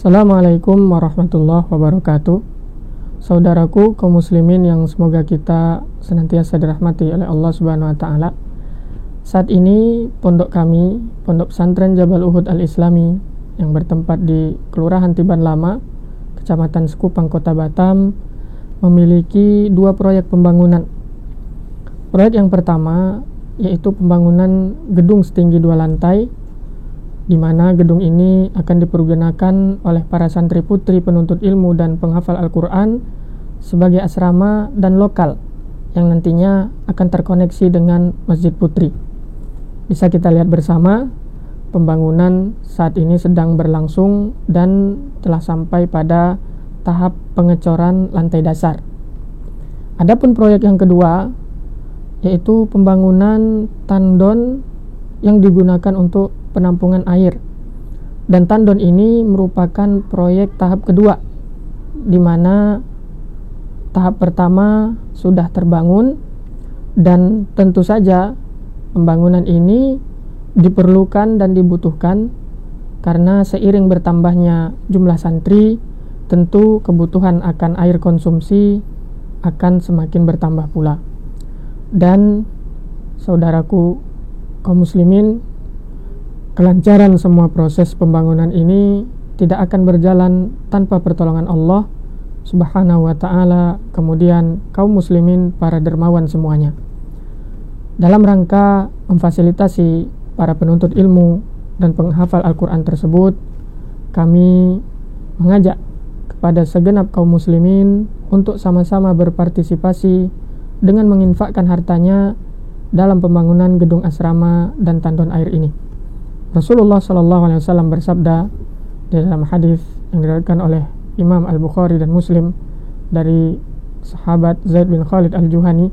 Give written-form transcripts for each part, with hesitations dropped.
Assalamualaikum warahmatullahi wabarakatuh. Saudaraku kaum muslimin yang semoga kita senantiasa dirahmati oleh Allah Subhanahu wa taala. Saat ini pondok kami, Pondok Pesantren Jabal Uhud Al-Islami yang bertempat di Kelurahan Tiban Lama, Kecamatan Sekupang, Kota Batam, memiliki dua proyek pembangunan. Proyek yang pertama yaitu pembangunan gedung setinggi 2 lantai, di mana gedung ini akan dipergunakan oleh para santri putri penuntut ilmu dan penghafal Al-Quran sebagai asrama dan lokal yang nantinya akan terkoneksi dengan Masjid Putri. Bisa kita lihat bersama, pembangunan saat ini sedang berlangsung dan telah sampai pada tahap pengecoran lantai dasar. Adapun proyek yang kedua yaitu pembangunan tandon yang digunakan untuk penampungan air, dan tandon ini merupakan proyek tahap kedua, di mana tahap pertama sudah terbangun, dan tentu saja pembangunan ini diperlukan dan dibutuhkan karena seiring bertambahnya jumlah santri, tentu kebutuhan akan air konsumsi akan semakin bertambah pula. Dan saudaraku kaum muslimin, kelancaran semua proses pembangunan ini tidak akan berjalan tanpa pertolongan Allah Subhanahu wa ta'ala, kemudian kaum muslimin para dermawan semuanya. Dalam rangka memfasilitasi para penuntut ilmu dan penghafal Al-Quran tersebut, kami mengajak kepada segenap kaum muslimin untuk sama-sama berpartisipasi dengan menginfakkan hartanya dalam pembangunan gedung asrama dan tandon air ini. Rasulullah SAW bersabda di dalam hadis yang diriwayatkan oleh Imam Al-Bukhari dan Muslim dari sahabat Zaid bin Khalid Al-Juhani,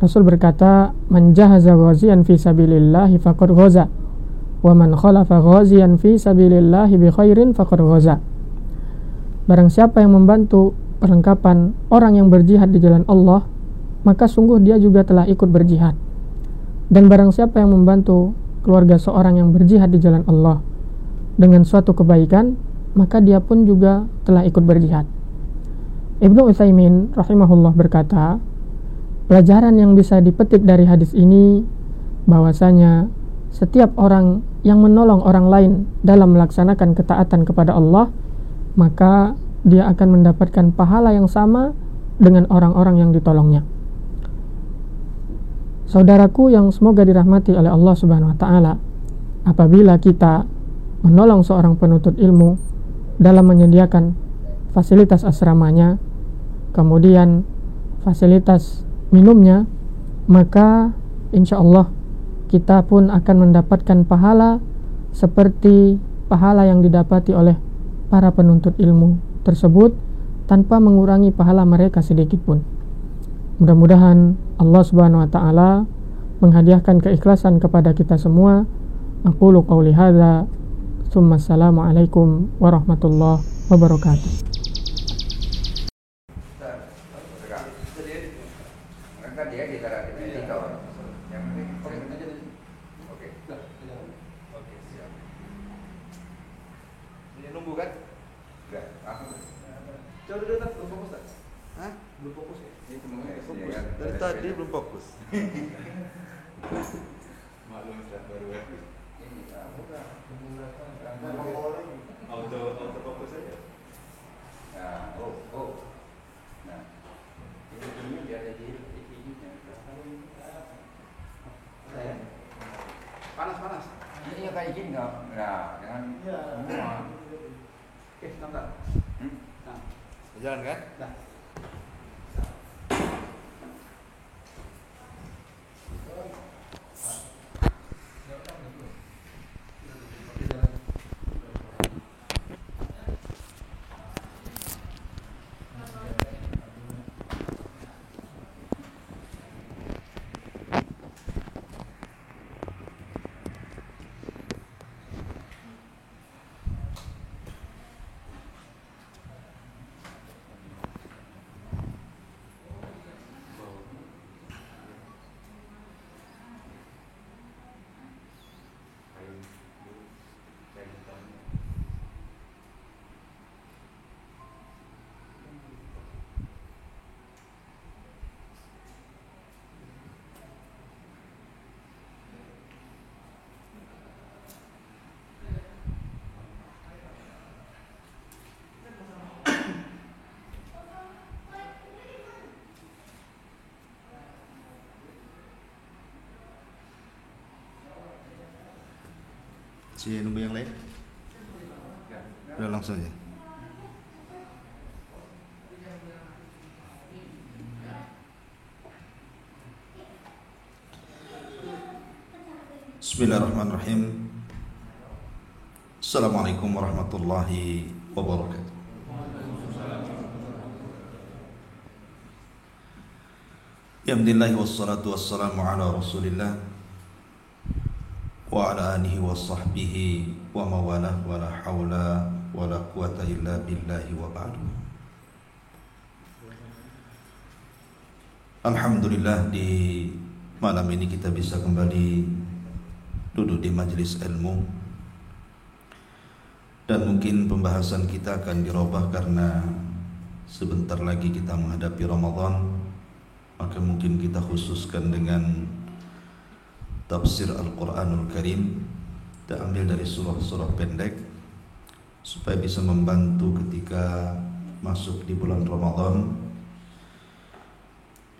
Rasul berkata, "Man jahaza ghaziyan fi sabilillahi faqad ghaza, wa man khalafa ghaziyan fi sabilillahi bi khairin faqad ghaza." Barang siapa yang membantu perlengkapan orang yang berjihad di jalan Allah, maka sungguh dia juga telah ikut berjihad. Dan barang siapa yang membantu keluarga seorang yang berjihad di jalan Allah dengan suatu kebaikan, maka dia pun juga telah ikut berjihad. Ibnu Utsaimin rahimahullah berkata, pelajaran yang bisa dipetik dari hadis ini bahwasanya setiap orang yang menolong orang lain dalam melaksanakan ketaatan kepada Allah, maka dia akan mendapatkan pahala yang sama dengan orang-orang yang ditolongnya. Saudaraku yang semoga dirahmati oleh Allah Subhanahu wa taala, apabila kita menolong seorang penuntut ilmu dalam menyediakan fasilitas asramanya, kemudian fasilitas minumnya, maka insya Allah kita pun akan mendapatkan pahala seperti pahala yang didapati oleh para penuntut ilmu tersebut tanpa mengurangi pahala mereka sedikit pun. Mudah-mudahan Allah Subhanahu wa taala menghadiahkan keikhlasan kepada kita semua. Aqulu qauli hadza, tsumma assalamu alaikum warahmatullahi wabarakatuh. Nunggu kan? Enggak, coba dulu belum fokus tak? Hah? Belum fokus ya? Fokus. Dari tadi belum fokus. Maklum sudah baru ya. Auto fokus aja. Nah, Nah, ini dia ada di ininya. Panas. Ini kayak gini enggak? Nah, jangan semua. Nampak? Nah, berjalan kan? Nah. nunggu yang lain? Udah langsung aja. Bismillahirrahmanirrahim. Assalamualaikum warahmatullahi wabarakatuh. Alhamdulillah wassalatu wassalamu ala Rasulillah wa ala alihi wa sahbihi wa mawalah wa la hawla wa la quwata illa billahi wa ba'du. Alhamdulillah, di malam ini kita bisa kembali duduk di majelis ilmu, dan mungkin pembahasan kita akan dirubah karena sebentar lagi kita menghadapi Ramadan. Maka mungkin kita khususkan dengan tafsir Al-Quranul Karim. Kita ambil dari surah-surah pendek supaya bisa membantu ketika masuk di bulan Ramadan,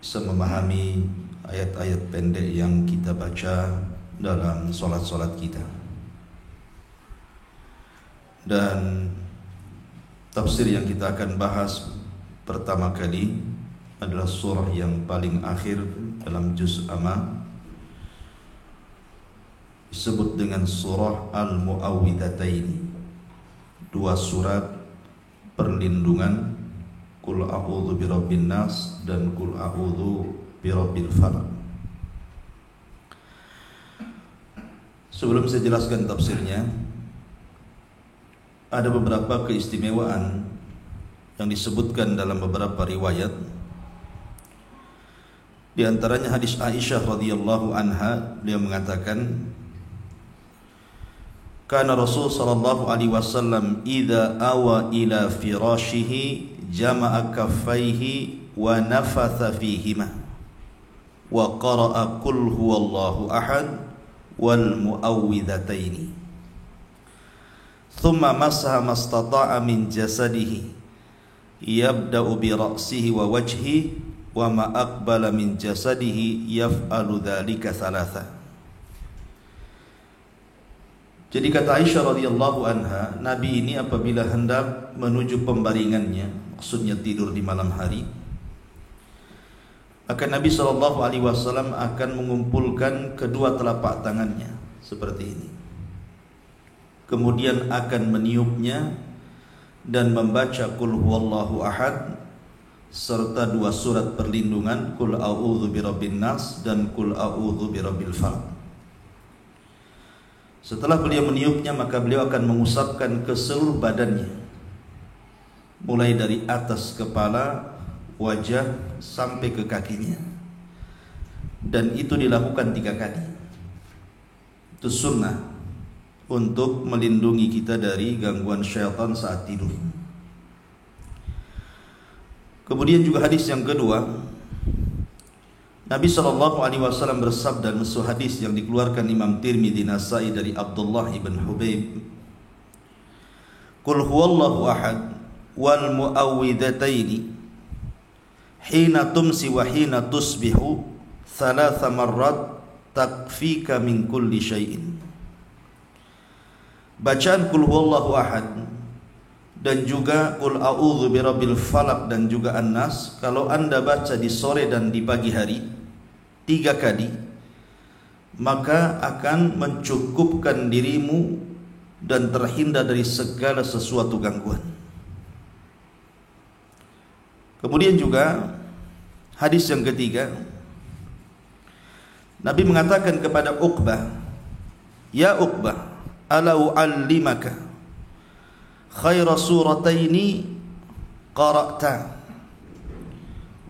bisa memahami ayat-ayat pendek yang kita baca dalam solat-solat kita. Dan tafsir yang kita akan bahas pertama kali adalah surah yang paling akhir dalam juz amma, disebut dengan surah Al-Mu'awwidhataini, dua surat perlindungan, Qul a'udzu birabbin nas dan Qul a'udzu birabbil falaq. Sebelum saya jelaskan tafsirnya, ada beberapa keistimewaan yang disebutkan dalam beberapa riwayat. Di antaranya hadis Aisyah radhiyallahu anha, beliau mengatakan, kana Rasul sallallahu alaihi wasallam idza awa ila firashihi jama'a kaffaihi wa nafatha fihima wa qara'a qul huwallahu ahad wal mu'awwidhataini thumma masaha mastata'a min jasadihi yabda'u bi ra'sihi wa wajhihi wa ma aqbala min jasadihi yaf'alu dzalika thalatha. Jadi kata Aisyah radhiyallahu anha, Nabi ini apabila hendak menuju pembaringannya, maksudnya tidur di malam hari, maka Nabi SAW akan mengumpulkan kedua telapak tangannya seperti ini, kemudian akan meniupnya dan membaca Qul huwallahu ahad serta dua surat perlindungan, Qul a'udzu birabbin nas dan Qul a'udzu birabbil falaq. Setelah beliau meniupnya, maka beliau akan mengusapkan ke seluruh badannya, mulai dari atas kepala, wajah sampai ke kakinya, dan itu dilakukan 3 kali. Itu sunnah untuk melindungi kita dari gangguan syaitan saat tidur. Kemudian juga hadis yang kedua, Nabi SAW bersabda, sebuah hadis yang dikeluarkan Imam Tirmidzi, Nasai dari Abdullah ibn Hubayb, Qul huwallahu ahad wal mu'awwidhataini hina tumsi wa hina tusbihu 3 marrat takfika min kulli syai'in. Bacaan Qul huwallahu ahad dan juga Qul a'udzu birabbil falaq dan juga An-Nas, kalau Anda baca di sore dan di pagi hari 3 kali, maka akan mencukupkan dirimu dan terhindar dari segala sesuatu gangguan. Kemudian juga hadis yang ketiga, Nabi mengatakan kepada Uqbah, ya Uqbah, ala u'allimaka khaira surataini qara'ta.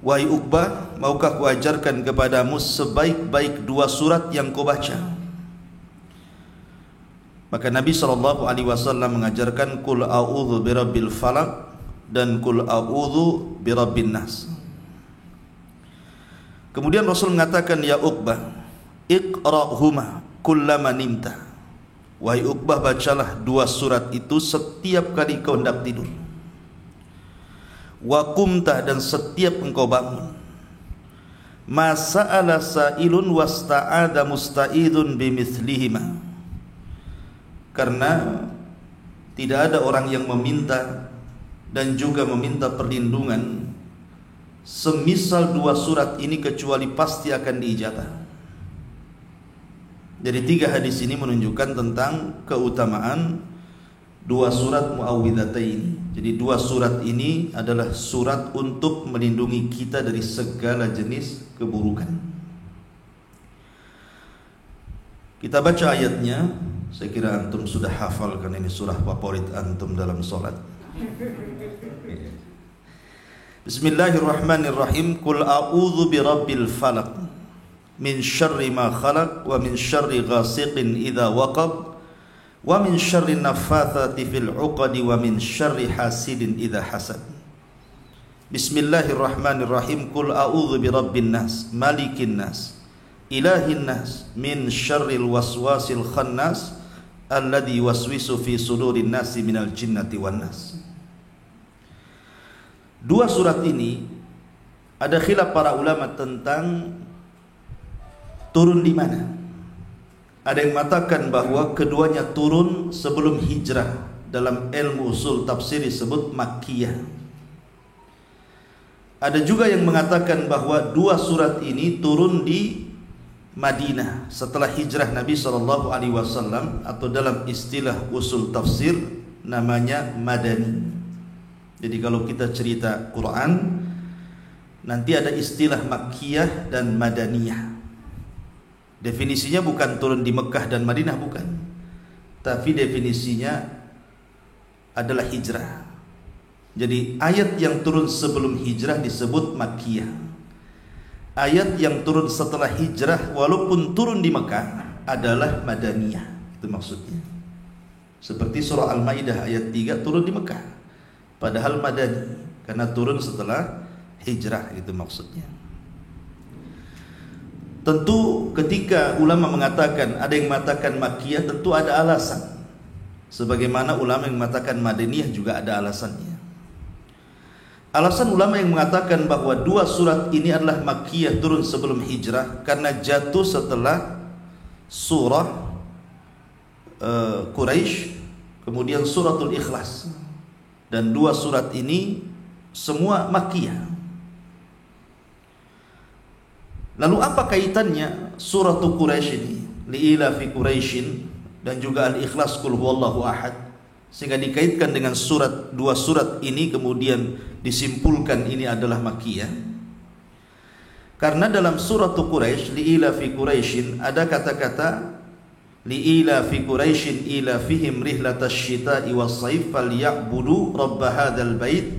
Wahai Uqbah, maukah kuajarkan kepadamu sebaik-baik 2 surat yang kau baca? Maka Nabi SAW mengajarkan Qul a'udzu birabbil falaq dan Qul a'udzu birabbin nas. Kemudian Rasul mengatakan, ya Uqbah, iqra'huma kullama nimta. Wahai Uqbah, bacalah 2 surat itu setiap kali kau hendak tidur. Wa qumta, dan setiap engkau bangun. Ma sa'ala sa'ilun wasta'ada musta'idun bimithlihima. karena tidak ada orang yang meminta dan juga meminta perlindungan semisal dua surat ini kecuali pasti akan diijabah. Jadi tiga hadis ini menunjukkan tentang keutamaan dua surat Muawwidzatain. Jadi dua surat ini adalah surat untuk melindungi kita dari segala jenis keburukan. Kita baca ayatnya. Saya kira antum sudah hafal karena ini surah favorit antum dalam salat. Bismillahirrahmanirrahim. Qul a'udzu birabbil falaq min syarri ma khalaq wa min syarri ghasiqin idza waqab wa min syarri naffatsati fil 'uqadi wa min syarri hasidin idza hasad. Bismillahirrahmanirrahim. Qul a'udzu birabbin nas malikin nas ilahin nas min syarril waswasil khannas alladzi waswisu fi sudurin nasi minal jinnati wan nas. Dua surat ini ada khilaf para ulama tentang turun di mana. Ada yang mengatakan bahwa keduanya turun sebelum hijrah. Dalam ilmu usul tafsir disebut Makkiyah. Ada juga yang mengatakan bahwa dua surat ini turun di Madinah setelah hijrah Nabi SAW, atau dalam istilah usul tafsir namanya Madani. Jadi kalau kita cerita Quran nanti ada istilah Makkiyah dan Madaniyah. Definisinya bukan turun di Mekah dan Madinah, bukan. Tapi definisinya adalah hijrah. Jadi ayat yang turun sebelum hijrah disebut Makkiyah. Ayat yang turun setelah hijrah walaupun turun di Mekah adalah Madaniyah. Itu maksudnya. Seperti surah Al-Maidah ayat 3 turun di Mekah, padahal Madani karena turun setelah hijrah. Itu maksudnya. Tentu ketika ulama mengatakan, ada yang mengatakan Makkiyah, tentu ada alasan. Sebagaimana ulama yang mengatakan Madaniyah juga ada alasannya. Alasan ulama yang mengatakan bahwa dua surat ini adalah Makkiyah, turun sebelum hijrah, karena jatuh setelah surah Quraisy, kemudian suratul Ikhlas. Dan dua surat ini semua Makkiyah. Lalu apa kaitannya suratul Quraisy ini, li'ila fi Quraisyin, dan juga Al-Ikhlas qul huwallahu ahad, sehingga dikaitkan dengan dua surat ini kemudian disimpulkan ini adalah Makkiyah? Karena dalam suratul Quraisy, li'ila fi Quraisyin, ada kata-kata li'ila fi Quraisyin ila fihim rihlatash syita'i was-saif falyabudu rabb hadzal bait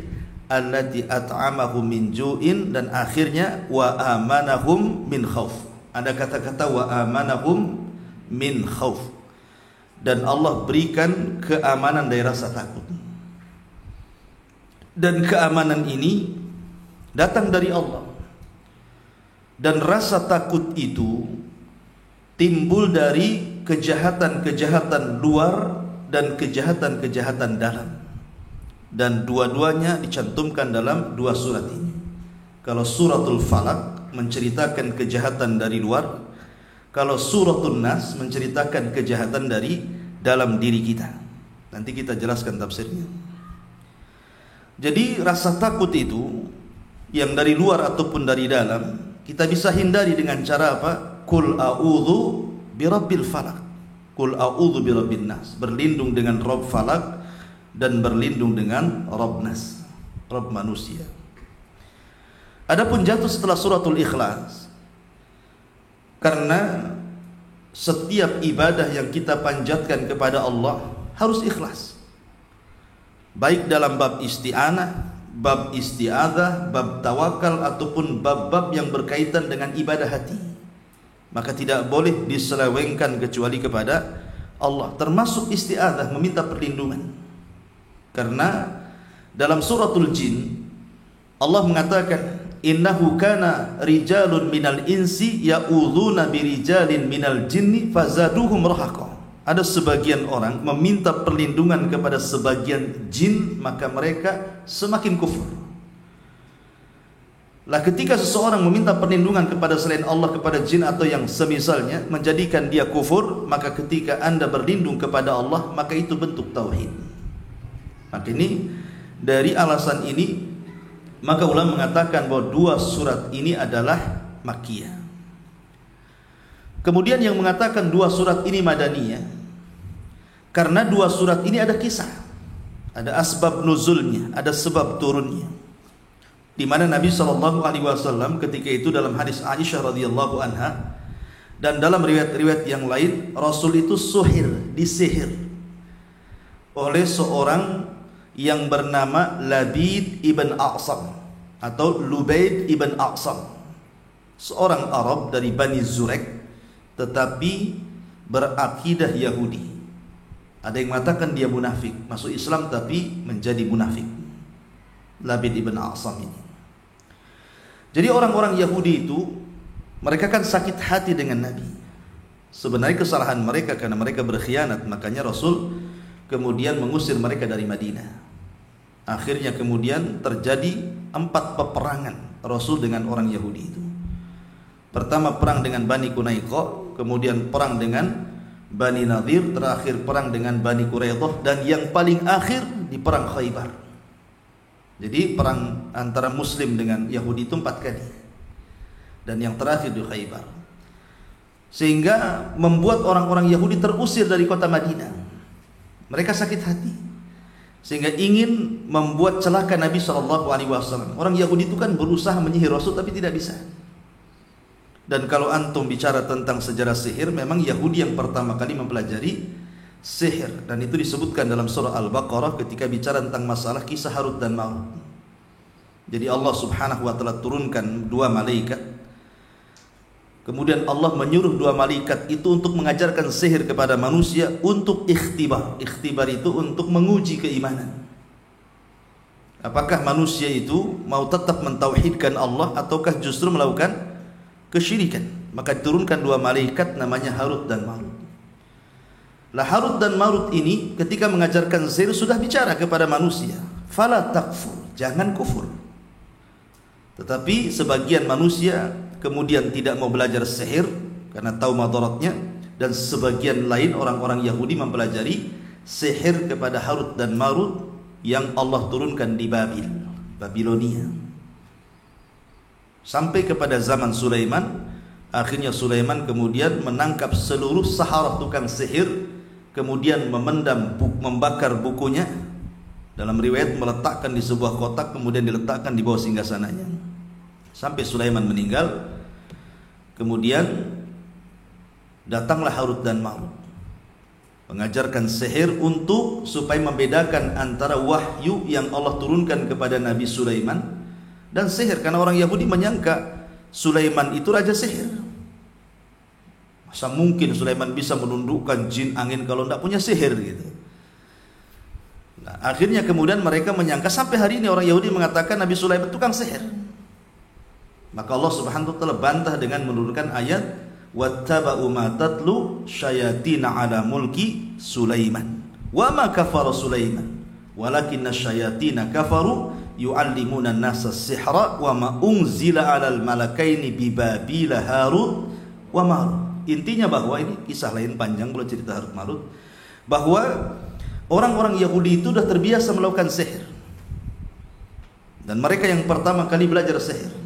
allati at'amahum min ju'in, dan akhirnya wa amanahum min khauf. Ada kata-kata wa amanahum min khauf, dan Allah berikan keamanan dari rasa takut. Dan keamanan ini datang dari Allah. Dan rasa takut itu timbul dari kejahatan-kejahatan luar dan kejahatan-kejahatan dalam. Dan dua-duanya dicantumkan dalam dua surat ini. Kalau suratul Falaq menceritakan kejahatan dari luar, kalau suratul Nas menceritakan kejahatan dari dalam diri kita. Nanti kita jelaskan tafsirnya. Jadi rasa takut itu yang dari luar ataupun dari dalam, kita bisa hindari dengan cara apa? Qul a'udzu birabbil falaq, qul a'udzu birabbin nas, berlindung dengan Rabb Falak dan berlindung dengan Rabb Nas, Rabb manusia. Adapun jatuh setelah suratul Ikhlas, karena setiap ibadah yang kita panjatkan kepada Allah harus ikhlas, baik dalam bab isti'anah, bab isti'adzah, bab tawakal, ataupun bab-bab yang berkaitan dengan ibadah hati. Maka tidak boleh diselewengkan kecuali kepada Allah, termasuk isti'adzah, meminta perlindungan. Karena dalam suratul Jin Allah mengatakan, innahu kana rijalun minal insi ya'udzuna birijalin minal jinni fazaduhum rahaqa. Ada sebagian orang meminta perlindungan kepada sebagian jin, maka mereka semakin kufur. Lah ketika seseorang meminta perlindungan kepada selain Allah, kepada jin atau yang semisalnya, menjadikan dia kufur, maka ketika Anda berlindung kepada Allah, maka itu bentuk tauhid. Maka ini, dari alasan ini, maka ulama mengatakan bahwa dua surat ini adalah Makkiyah. Kemudian yang mengatakan dua surat ini Madaniyah, karena dua surat ini ada kisah, ada asbab nuzulnya, ada sebab turunnya, di mana Nabi SAW ketika itu dalam hadis Aisyah radhiyallahu anha dan dalam riwayat-riwayat yang lain, Rasul itu disihir oleh seorang yang bernama Labid ibn A'sam atau Lubaid ibn A'sam, seorang Arab dari Bani Zurek tetapi berakidah Yahudi. Ada yang mengatakan dia munafik, masuk Islam tapi menjadi munafik, Labid ibn A'sam ini. Jadi orang-orang Yahudi itu, mereka kan sakit hati dengan Nabi. Sebenarnya kesalahan mereka karena mereka berkhianat, makanya Rasul kemudian mengusir mereka dari Madinah. Akhirnya kemudian terjadi 4 peperangan Rasul dengan orang Yahudi itu. Pertama perang dengan Bani Qunaiqa, kemudian perang dengan Bani Nadir, terakhir perang dengan Bani Quraidah, dan yang paling akhir di perang Khaybar. Jadi perang antara Muslim dengan Yahudi itu 4 kali, dan yang terakhir di Khaybar. Sehingga membuat orang-orang Yahudi terusir dari kota Madinah. Mereka sakit hati, sehingga ingin membuat celaka Nabi SAW. Orang Yahudi itu kan berusaha menyihir Rasul tapi tidak bisa. Dan kalau antum bicara tentang sejarah sihir, memang Yahudi yang pertama kali mempelajari sihir, dan itu disebutkan dalam surah Al-Baqarah ketika bicara tentang masalah kisah Harut dan Marut. Jadi Allah Subhanahu wa taala turunkan 2 malaikat. Kemudian Allah menyuruh 2 malaikat itu untuk mengajarkan sihir kepada manusia untuk ikhtibar. Ikhtibar itu untuk menguji keimanan. Apakah manusia itu mau tetap mentauhidkan Allah ataukah justru melakukan kesyirikan? Maka diturunkan 2 malaikat namanya Harut dan Marut. Lah Harut dan Marut ini ketika mengajarkan sihir sudah bicara kepada manusia, fala takfur, jangan kufur. Tetapi sebagian manusia kemudian tidak mau belajar sihir karena tahu madaratnya, dan sebagian lain orang-orang Yahudi mempelajari sihir kepada Harut dan Marut yang Allah turunkan di Babilonia. Sampai kepada zaman Sulaiman, akhirnya Sulaiman kemudian menangkap seluruh saharah tukang sihir, kemudian membakar bukunya, dalam riwayat meletakkan di sebuah kotak, kemudian diletakkan di bawah singgasananya sampai Sulaiman meninggal. Kemudian datanglah Harut dan Marut mengajarkan sihir untuk supaya membedakan antara wahyu yang Allah turunkan kepada Nabi Sulaiman dan sihir, karena orang Yahudi menyangka Sulaiman itu raja sihir. Masa mungkin Sulaiman bisa menundukkan jin angin kalau tidak punya sihir gitu. Nah, akhirnya kemudian mereka menyangka, sampai hari ini orang Yahudi mengatakan Nabi Sulaiman tukang sihir. Maka Allah Subhanahu wa taala bantah dengan menurunkan ayat wattaba'u ma tatlu syayatina ala mulki Sulaiman wa ma kafara Sulaiman walakinna syayatina kafaru yu'allimuna an-nasa as-sihra wa ma unzila 'alal malakaini bi Babila Harut wa Marut. Intinya bahwa ini kisah lain panjang kalau cerita Harut Marut, bahwa orang-orang Yahudi itu sudah terbiasa melakukan sihir, dan mereka yang pertama kali belajar sihir.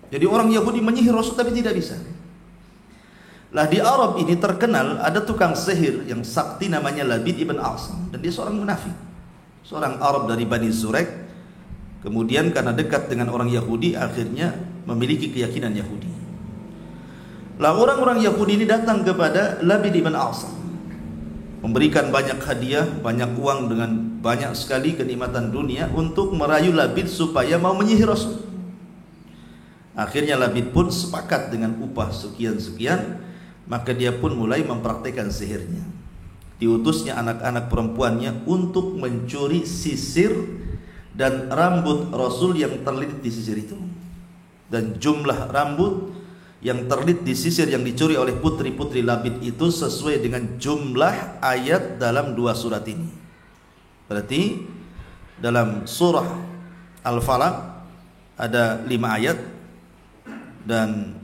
Jadi orang Yahudi menyihir Rasul tapi tidak bisa. Lah di Arab ini terkenal ada tukang sihir yang sakti namanya Labid ibn A'sam, dan dia seorang munafik, seorang Arab dari Bani Zurek. Kemudian karena dekat dengan orang Yahudi, akhirnya memiliki keyakinan Yahudi. Lah orang-orang Yahudi ini datang kepada Labid ibn A'sam, memberikan banyak hadiah, banyak uang, dengan banyak sekali kenikmatan dunia untuk merayu Labid supaya mau menyihir Rasul. Akhirnya Labid pun sepakat dengan upah sekian-sekian, maka dia pun mulai mempraktikkan sihirnya. Diutusnya anak-anak perempuannya untuk mencuri sisir dan rambut Rasul yang terlilit di sisir itu. Dan jumlah rambut yang terlilit di sisir yang dicuri oleh putri-putri Labid itu sesuai dengan jumlah ayat dalam 2 surat ini. Berarti dalam surah Al-Falaq ada 5 ayat, dan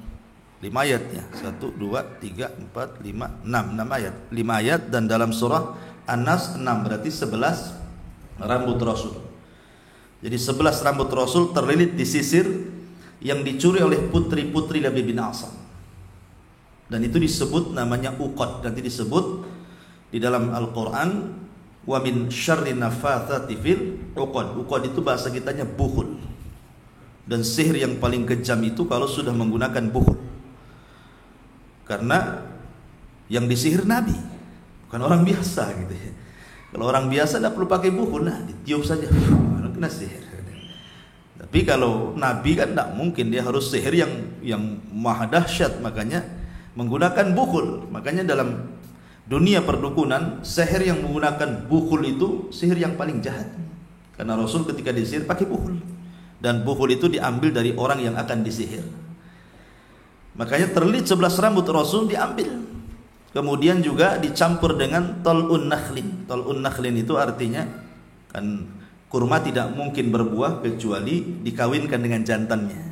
5 ayat ya. 1, 2, 3, 4, 5, 6 ayat. 5 ayat dan dalam surah An-Nas 6, berarti 11 rambut Rasul. Jadi 11 rambut Rasul terlilit di sisir yang dicuri oleh putri-putri Labi bin Asam. Dan itu disebut namanya uqad. Nanti disebut di dalam Al-Quran, wa min syarri nafathati fil uqad. Uqad itu bahasa kitanya buhul. Dan sihir yang paling kejam itu kalau sudah menggunakan buhul. Karena yang disihir Nabi, bukan orang biasa gitu ya. Kalau orang biasa tidak perlu pakai buhul, nah ditiup saja, kena sihir. Tapi kalau Nabi kan tidak mungkin, dia harus sihir yang maha dahsyat, makanya menggunakan buhul. Makanya dalam dunia perdukunan, sihir yang menggunakan buhul itu sihir yang paling jahat. Karena Rasul ketika disihir pakai buhul, dan buhul itu diambil dari orang yang akan disihir. Makanya terlilit 11 rambut Rasul diambil. Kemudian juga dicampur dengan tal'un nakhlin. Tal'un nakhlin itu artinya kan kurma tidak mungkin berbuah kecuali dikawinkan dengan jantannya.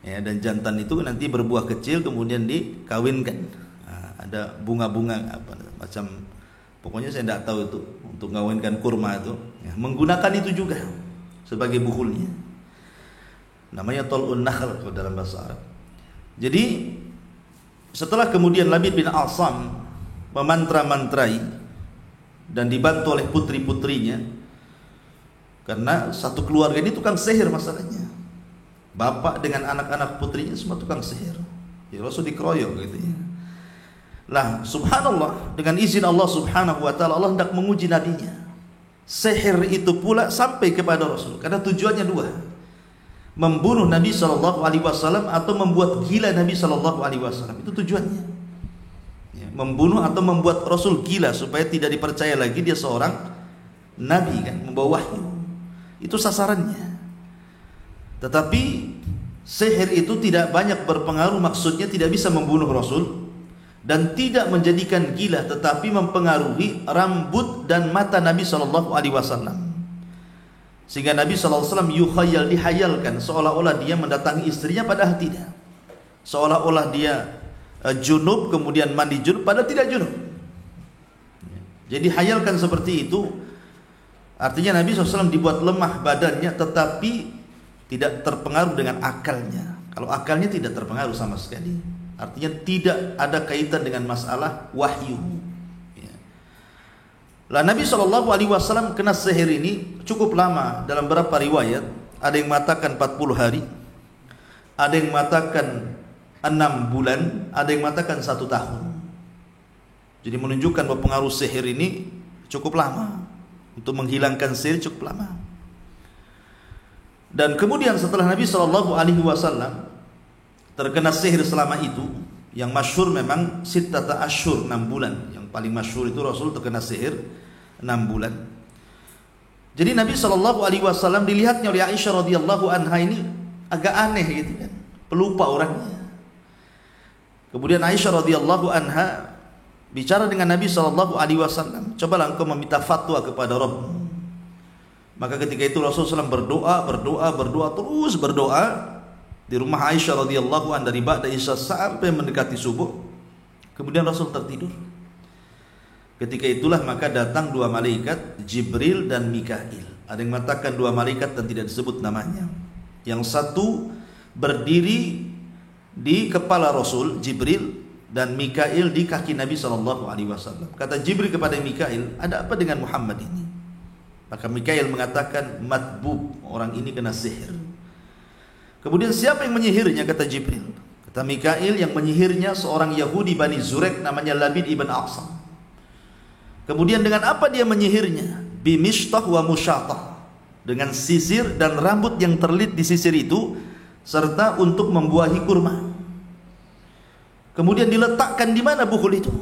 Ya, dan jantan itu nanti berbuah kecil kemudian dikawinkan. Nah, ada bunga-bunga apa macam, pokoknya saya tidak tahu itu untuk mengawinkan kurma itu. Ya, menggunakan itu juga sebagai buhulnya. Namanya tal'un nakhl dalam bahasa Arab. Jadi setelah kemudian Labid bin Asam memantra-mantrai dan dibantu oleh putri-putrinya, karena satu keluarga ini tukang sihir masalahnya. Bapak dengan anak-anak putrinya semua tukang sihir. Ya Rasul dikeroyok gitu ya. Lah subhanallah, dengan izin Allah subhanahu wa ta'ala, Allah hendak menguji nabinya. Sihir itu pula sampai kepada Rasul karena tujuannya dua: membunuh Nabi SAW atau membuat gila Nabi SAW. Itu tujuannya ya, membunuh atau membuat Rasul gila supaya tidak dipercaya lagi dia seorang Nabi kan, membawa wahyu. Itu sasarannya. Tetapi sihir itu tidak banyak berpengaruh, maksudnya tidak bisa membunuh Rasul dan tidak menjadikan gila, tetapi mempengaruhi rambut dan mata Nabi SAW. Sehingga Nabi SAW yukhayal, dihayalkan seolah-olah dia mendatangi istrinya, padahal tidak. Seolah-olah dia junub kemudian mandi junub, padahal tidak junub. Jadi hayalkan seperti itu. Artinya Nabi SAW dibuat lemah badannya tetapi tidak terpengaruh dengan akalnya. Kalau akalnya tidak terpengaruh sama sekali, artinya tidak ada kaitan dengan masalah wahyu. Lah Nabi SAW kena sihir ini cukup lama. Dalam beberapa riwayat ada yang mengatakan 40 hari, ada yang mengatakan 6 bulan, ada yang mengatakan 1 tahun. Jadi menunjukkan bahwa pengaruh sihir ini cukup lama. Untuk menghilangkan sihir cukup lama. Dan kemudian setelah Nabi SAW terkena sihir selama itu, yang masyhur memang sittata asyhur, 6 bulan. Yang paling masyhur itu Rasul terkena sihir 6 bulan. Jadi Nabi SAW dilihatnya oleh Aisyah radhiyallahu anha ini agak aneh gitu kan, pelupa orangnya. Kemudian Aisyah radhiyallahu anha bicara dengan Nabi SAW, cobalah engkau meminta fatwa kepada Rabb. Maka ketika itu Rasulullah SAW berdoa terus berdoa di rumah Aisyah radhiyallahu anha dari ba'da isya sampai mendekati subuh. Kemudian Rasul tertidur. Ketika itulah maka datang 2 malaikat, Jibril dan Mikail. Ada yang mengatakan 2 malaikat dan tidak disebut namanya. Yang satu berdiri di kepala Rasul, Jibril, dan Mikail di kaki Nabi SAW. Kata Jibril kepada Mikail, ada apa dengan Muhammad ini? Maka Mikail mengatakan, matbub, orang ini kena sihir. Kemudian siapa yang menyihirnya? Kata Jibril. Kata Mikail, yang menyihirnya seorang Yahudi Bani Zurek namanya Labid ibn Aqsam. Kemudian dengan apa dia menyihirnya? Bimishtah wa musyatah, dengan sisir dan rambut yang terlilit di sisir itu, serta untuk membuahi kurma. Kemudian diletakkan di mana buhul itu?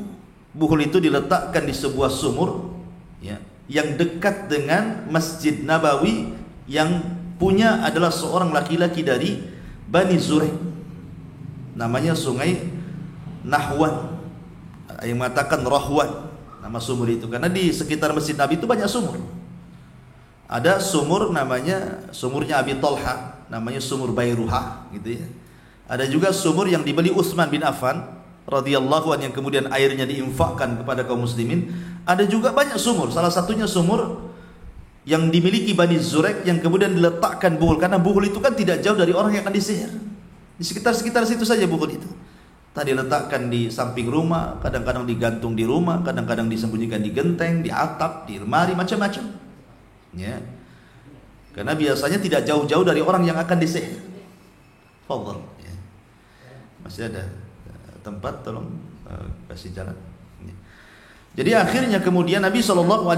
Buhul itu diletakkan di sebuah sumur ya, yang dekat dengan Masjid Nabawi, yang punya adalah seorang laki-laki dari Bani Zurek. Namanya Sungai Nahwan. Yang mengatakan Rahwan nama sumur itu, karena di sekitar Masjid Nabi itu banyak sumur. Ada sumur namanya sumurnya Abi Talha, namanya sumur Bayruha gitu ya. Ada juga sumur yang dibeli Utsman bin Affan radhiyallahu anhu yang kemudian airnya diinfakkan kepada kaum muslimin. Ada juga banyak sumur, salah satunya sumur yang dimiliki Bani Zurek yang kemudian diletakkan buhul, karena buhul itu kan tidak jauh dari orang yang akan disihir. Di sekitar situ saja buhul itu. Tadi letakkan di samping rumah, kadang-kadang digantung di rumah, kadang-kadang disembunyikan di genteng, di atap, di lemari, macam-macam. Ya. Karena biasanya tidak jauh-jauh dari orang yang akan disihir. Fadhal. Ya. Masih ada tempat, tolong kasih jalan. Ya. Jadi akhirnya kemudian Nabi SAW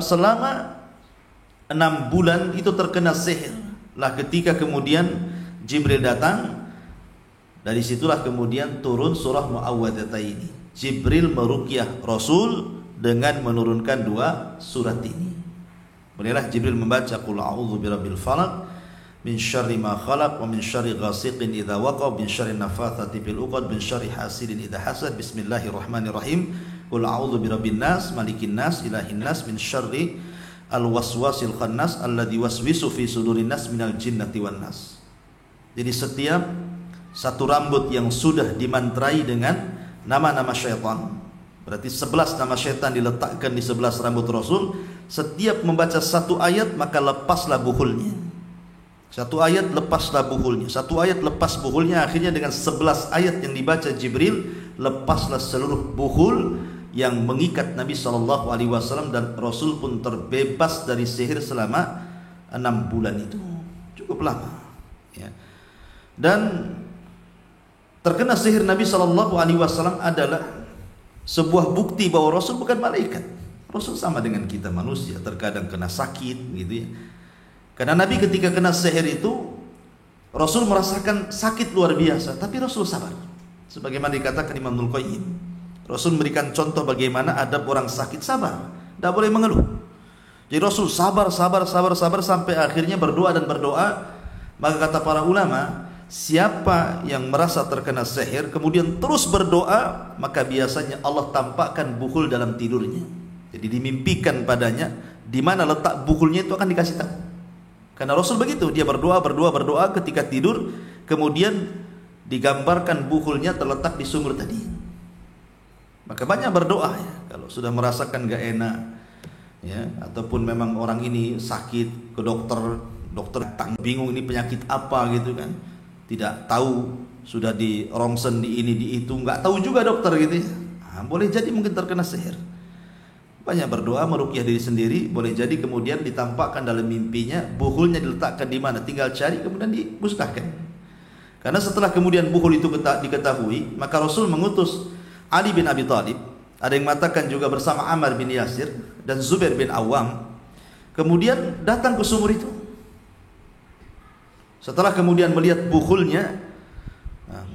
selama 6 bulan itu terkena sihir. Lah ketika kemudian Jibril datang, dari situlah kemudian turun surah Muawwadataini. Jibril meruqyah Rasul dengan menurunkan 2 surat ini. Mulailah Jibril membaca qul a'udzu birabbil falaq min syarri ma khalaq wa min syarri ghasiqin idza waqa min syarri nafathati fil 'uqad min syarri hasidin idza hasad bismillahirrahmanirrahim qul a'udzu birabbin nas malikin nas ilahin nas min syarri al-waswasil khannas alladzi waswisu fi sudurin nas minal jinnati wan nas. Jadi setiap satu rambut yang sudah dimantrai dengan nama-nama syaitan, berarti 11 nama syaitan diletakkan di 11 rambut Rasul. Setiap membaca satu ayat maka lepaslah buhulnya. Satu ayat lepaslah buhulnya. Satu ayat lepas buhulnya. Akhirnya dengan 11 ayat yang dibaca Jibril, lepaslah seluruh buhul yang mengikat Nabi SAW, dan Rasul pun terbebas dari sihir selama 6 bulan itu. Cukup lama. Ya. Dan terkena sihir Nabi SAW adalah sebuah bukti bahwa Rasul bukan malaikat. Rasul sama dengan kita manusia, terkadang kena sakit gitu ya. Karena Nabi ketika kena sihir itu Rasul merasakan sakit luar biasa, tapi Rasul sabar. Sebagaimana dikatakan Imam Ibnul Qayyim, Rasul memberikan contoh bagaimana adab orang sakit, sabar, tidak boleh mengeluh. Jadi Rasul sabar sampai akhirnya berdoa dan berdoa. Maka kata para ulama, siapa yang merasa terkena sihir kemudian terus berdoa, maka biasanya Allah tampakkan buhul dalam tidurnya. Jadi dimimpikan padanya di mana letak buhulnya, itu akan dikasih tahu. Karena Rasul begitu, dia berdoa ketika tidur, kemudian digambarkan buhulnya terletak di sumur tadi. Maka banyak berdoa ya, kalau sudah merasakan gak enak ya, ataupun memang orang ini sakit, ke dokter bingung ini penyakit apa gitu kan. Tidak tahu, sudah di rongsen di ini di itu, nggak tahu juga dokter gitu ya. Boleh jadi mungkin terkena sihir. Banyak berdoa, meruqyah diri sendiri, boleh jadi kemudian ditampakkan dalam mimpinya buhulnya diletakkan di mana, tinggal cari kemudian dimusnahkan. Karena setelah kemudian buhul itu diketahui, maka Rasul mengutus Ali bin Abi Thalib, ada yang mengatakan juga bersama Ammar bin Yasir dan Zubair bin Awam, kemudian datang ke sumur itu. Setelah kemudian melihat buhulnya,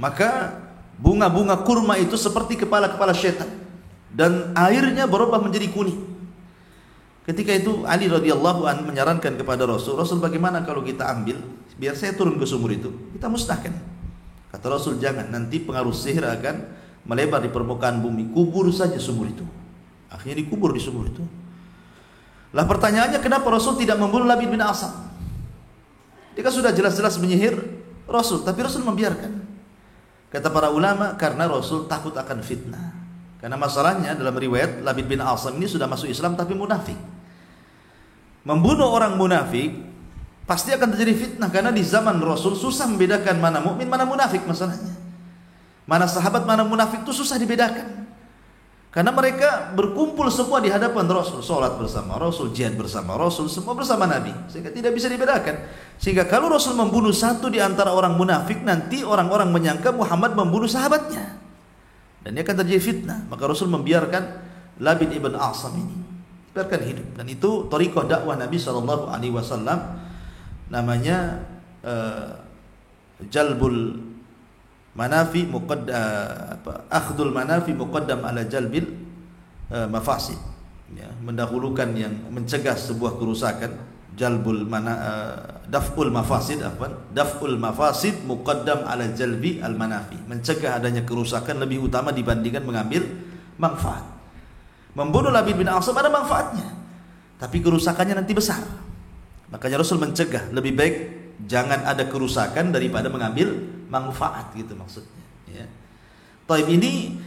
maka bunga-bunga kurma itu seperti kepala-kepala syaitan, dan airnya berubah menjadi kuning. Ketika itu Ali radhiyallahu anhu menyarankan kepada Rasul, bagaimana kalau kita ambil, biar saya turun ke sumur itu, kita musnahkan. Kata Rasul, jangan, nanti pengaruh sihir akan melebar di permukaan bumi, kubur saja sumur itu. Akhirnya dikubur di sumur itu. Lah pertanyaannya, kenapa Rasul tidak membunuh Labid bin Asam? Dia kan sudah jelas-jelas menyihir Rasul, tapi Rasul membiarkan. Kata para ulama, karena Rasul takut akan fitnah. Karena masalahnya dalam riwayat, Labid bin Asam ini sudah masuk Islam tapi munafik. Membunuh orang munafik pasti akan terjadi fitnah, karena di zaman Rasul susah membedakan mana mukmin, mana munafik masalahnya. Mana sahabat, mana munafik itu susah dibedakan. Karena mereka berkumpul semua di hadapan Rasul, sholat bersama Rasul, jihad bersama Rasul, semua bersama Nabi, sehingga tidak bisa dibedakan. Sehingga kalau Rasul membunuh satu di antara orang munafik, nanti orang-orang menyangka Muhammad membunuh sahabatnya, dan ini akan terjadi fitnah. Maka Rasul membiarkan Labid ibn Asam ini, biarkan hidup. Dan itu thariqah dakwah Nabi SAW, namanya jalbul manafi akhdul manafi muqaddam ala jalbil mafasid, ya, mendahulukan yang mencegah sebuah kerusakan. Jalbul daf'ul mafasid muqaddam ala jalbi al manafi, mencegah adanya kerusakan lebih utama dibandingkan mengambil manfaat. Membunuh Labid bin Asam ada manfaatnya, tapi kerusakannya nanti besar. Makanya Rasul mencegah, lebih baik jangan ada kerusakan daripada mengambil manfaat gitu maksudnya ya. Taib ini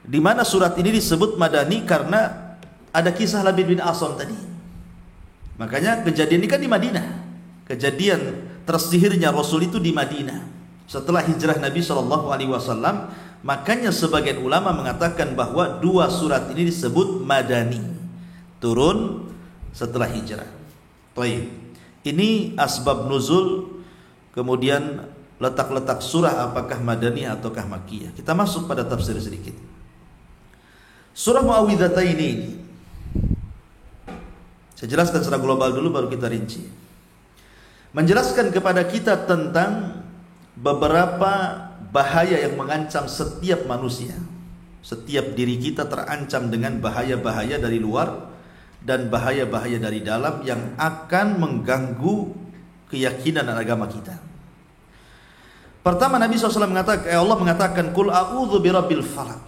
di mana surat ini disebut madani karena ada kisah Labid bin Asam tadi. Makanya kejadian ini kan di Madinah. Kejadian tersihirnya Rasul itu di Madinah setelah hijrah Nabi SAW. Makanya sebagian ulama mengatakan bahwa dua surat ini disebut madani, turun setelah hijrah. Taib. Ini asbab nuzul, kemudian letak-letak surah apakah madani ataukah makkiyah. Kita masuk pada tafsir sedikit. Surah Muawwidhataini ini saya jelaskan secara global dulu baru kita rinci. Menjelaskan kepada kita tentang beberapa bahaya yang mengancam setiap manusia. Setiap diri kita terancam dengan bahaya-bahaya dari luar dan bahaya-bahaya dari dalam yang akan mengganggu keyakinan dan agama kita. Pertama Nabi SAW mengatakan, Allah mengatakan, Qul a'udzu birabbil falaq.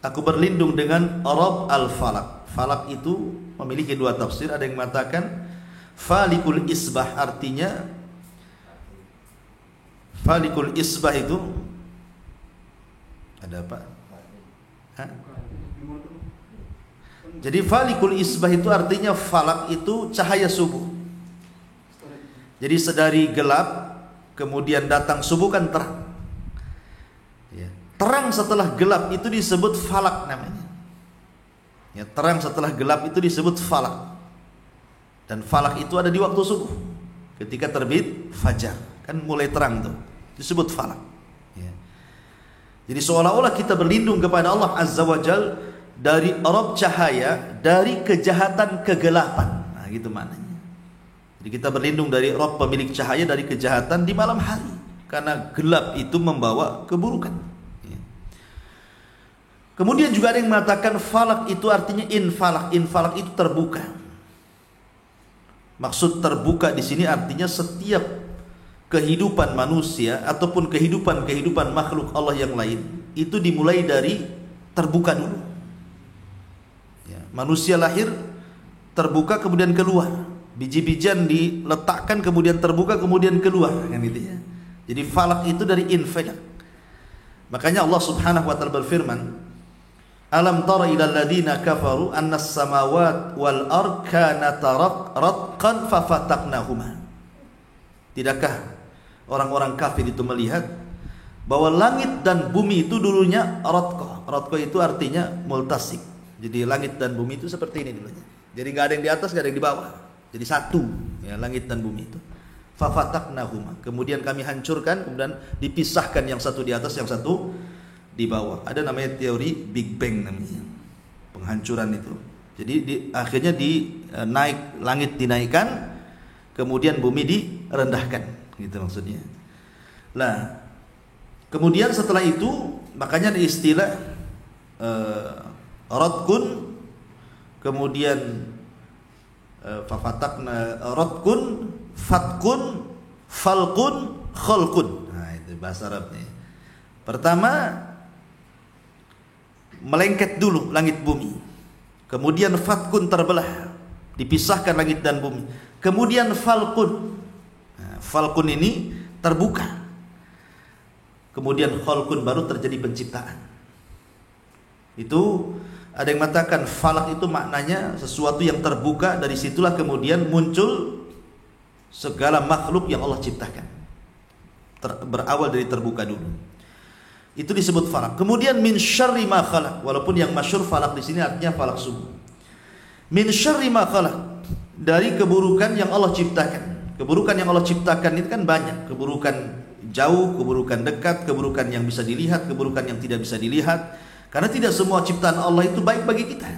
Aku berlindung dengan Rabb al-Falaq. Falaq itu memiliki dua tafsir. Ada yang mengatakan falikul isbah, artinya falikul isbah itu ada apa? Hah? Jadi falikul isbah itu artinya falak itu cahaya subuh. Jadi sedari gelap kemudian datang subuh kan terang. Ya. Terang setelah gelap itu disebut falak namanya. Ya, terang setelah gelap itu disebut falak. Dan falak itu ada di waktu subuh. Ketika terbit fajar, kan mulai terang tuh. Disebut falak. Ya. Jadi seolah-olah kita berlindung kepada Allah Azza wa Jal dari Rabb cahaya, dari kejahatan kegelapan. Nah, gitu maknanya. Jadi kita berlindung dari Rabb pemilik cahaya dari kejahatan di malam hari. Karena gelap itu membawa keburukan. Kemudian juga ada yang mengatakan falak itu artinya infalak. Infalak itu terbuka. Maksud terbuka di sini artinya setiap kehidupan manusia ataupun kehidupan makhluk Allah yang lain itu dimulai dari terbuka dulu. Ya, manusia lahir terbuka kemudian keluar. Biji-bijian diletakkan kemudian terbuka kemudian keluar, kan gitu ya. Jadi falak itu dari infalak. Makanya Allah Subhanahu wa taala berfirman, Alam tara ilal ladina kafaru annas samawat wal ard kanata ratqan fafataqnahuma. Tidakkah orang-orang kafir itu melihat bahwa langit dan bumi itu dulunya ratqa. Ratqa itu artinya multasik. Jadi langit dan bumi itu seperti ini dulunya. Jadi enggak ada yang di atas, enggak ada yang di bawah. Jadi satu, ya, langit dan bumi itu. Fafataqnahuma. Kemudian kami hancurkan, kemudian dipisahkan yang satu di atas, yang satu di bawah. Ada namanya teori Big Bang namanya, penghancuran itu. Jadi akhirnya langit dinaikkan, kemudian bumi direndahkan, gitu maksudnya. Nah, kemudian setelah itu makanya ada istilah radkun, kemudian fafataqna radkun, fatkun, falkun, khalkun. Nah, itu bahasa Arabnya. Pertama melengket dulu langit bumi, kemudian fatkun terbelah, dipisahkan langit dan bumi, kemudian falkun. Nah, falkun ini terbuka, kemudian khalkun baru terjadi penciptaan. Itu ada yang mengatakan falak itu maknanya sesuatu yang terbuka, dari situlah kemudian muncul segala makhluk yang Allah ciptakan. Berawal dari terbuka dulu. Itu disebut falak. Kemudian min syarri ma khalaq, walaupun yang masyhur falak di sini artinya falak subuh. Min syarri ma khalaq, dari keburukan yang Allah ciptakan. Keburukan yang Allah ciptakan itu kan banyak. Keburukan jauh, keburukan dekat, keburukan yang bisa dilihat, keburukan yang tidak bisa dilihat. Karena tidak semua ciptaan Allah itu baik bagi kita.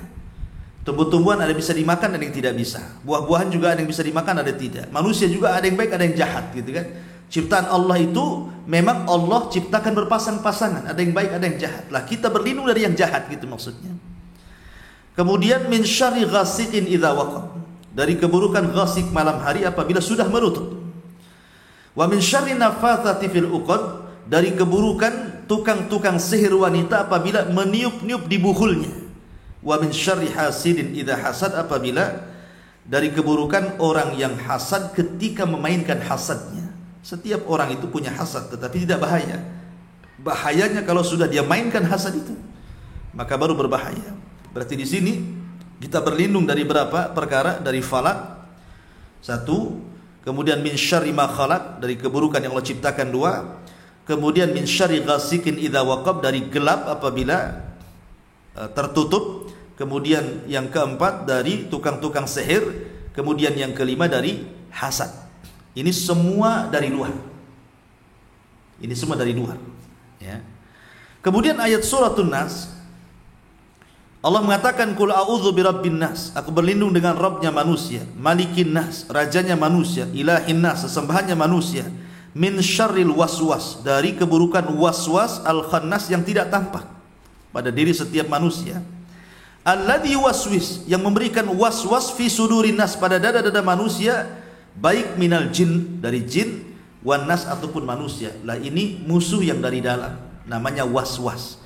Tumbuh-tumbuhan ada yang bisa dimakan, ada yang tidak bisa. Buah-buahan juga ada yang bisa dimakan, ada yang tidak. Manusia juga ada yang baik, ada yang jahat, gitu kan. Ciptaan Allah itu memang Allah ciptakan berpasang-pasangan, ada yang baik, ada yang jahat. Lah kita berlindung dari yang jahat, gitu maksudnya. Kemudian min syarri ghasiqin idza waqab, dari keburukan ghasik malam hari apabila sudah menutup. Wa min syarri nafathati fil uqad, dari keburukan tukang-tukang sihir wanita apabila meniup-niup di buhulnya. Wa min syarri hasidin idza hasad, apabila dari keburukan orang yang hasad ketika memainkan hasadnya. Setiap orang itu punya hasad, tetapi tidak bahaya. Bahayanya kalau sudah dia mainkan hasad itu, maka baru berbahaya. Berarti di sini kita berlindung dari berapa perkara? Dari falak, satu. Kemudian min syarri ma khalaq, dari keburukan yang Allah ciptakan, dua. Kemudian min syarri ghasikin idza waqab, dari gelap apabila tertutup. Kemudian yang keempat dari tukang-tukang sihir. Kemudian yang kelima dari hasad. Ini semua dari luar. Ini semua dari luar, ya. Kemudian ayat suratun Nas, Allah mengatakan qul a'udzu birabbin nas, aku berlindung dengan Rabbnya manusia, Malikin nas, rajanya manusia, Ilahin nas, sesembahannya manusia, min syarril waswas, dari keburukan waswas al-khannas yang tidak tampak pada diri setiap manusia, alladzi waswis, yang memberikan waswas fi sudurin nas, pada dada-dada manusia, baik minal jin, dari jin, wan nas, ataupun manusia. Lah ini musuh yang dari dalam, namanya waswas,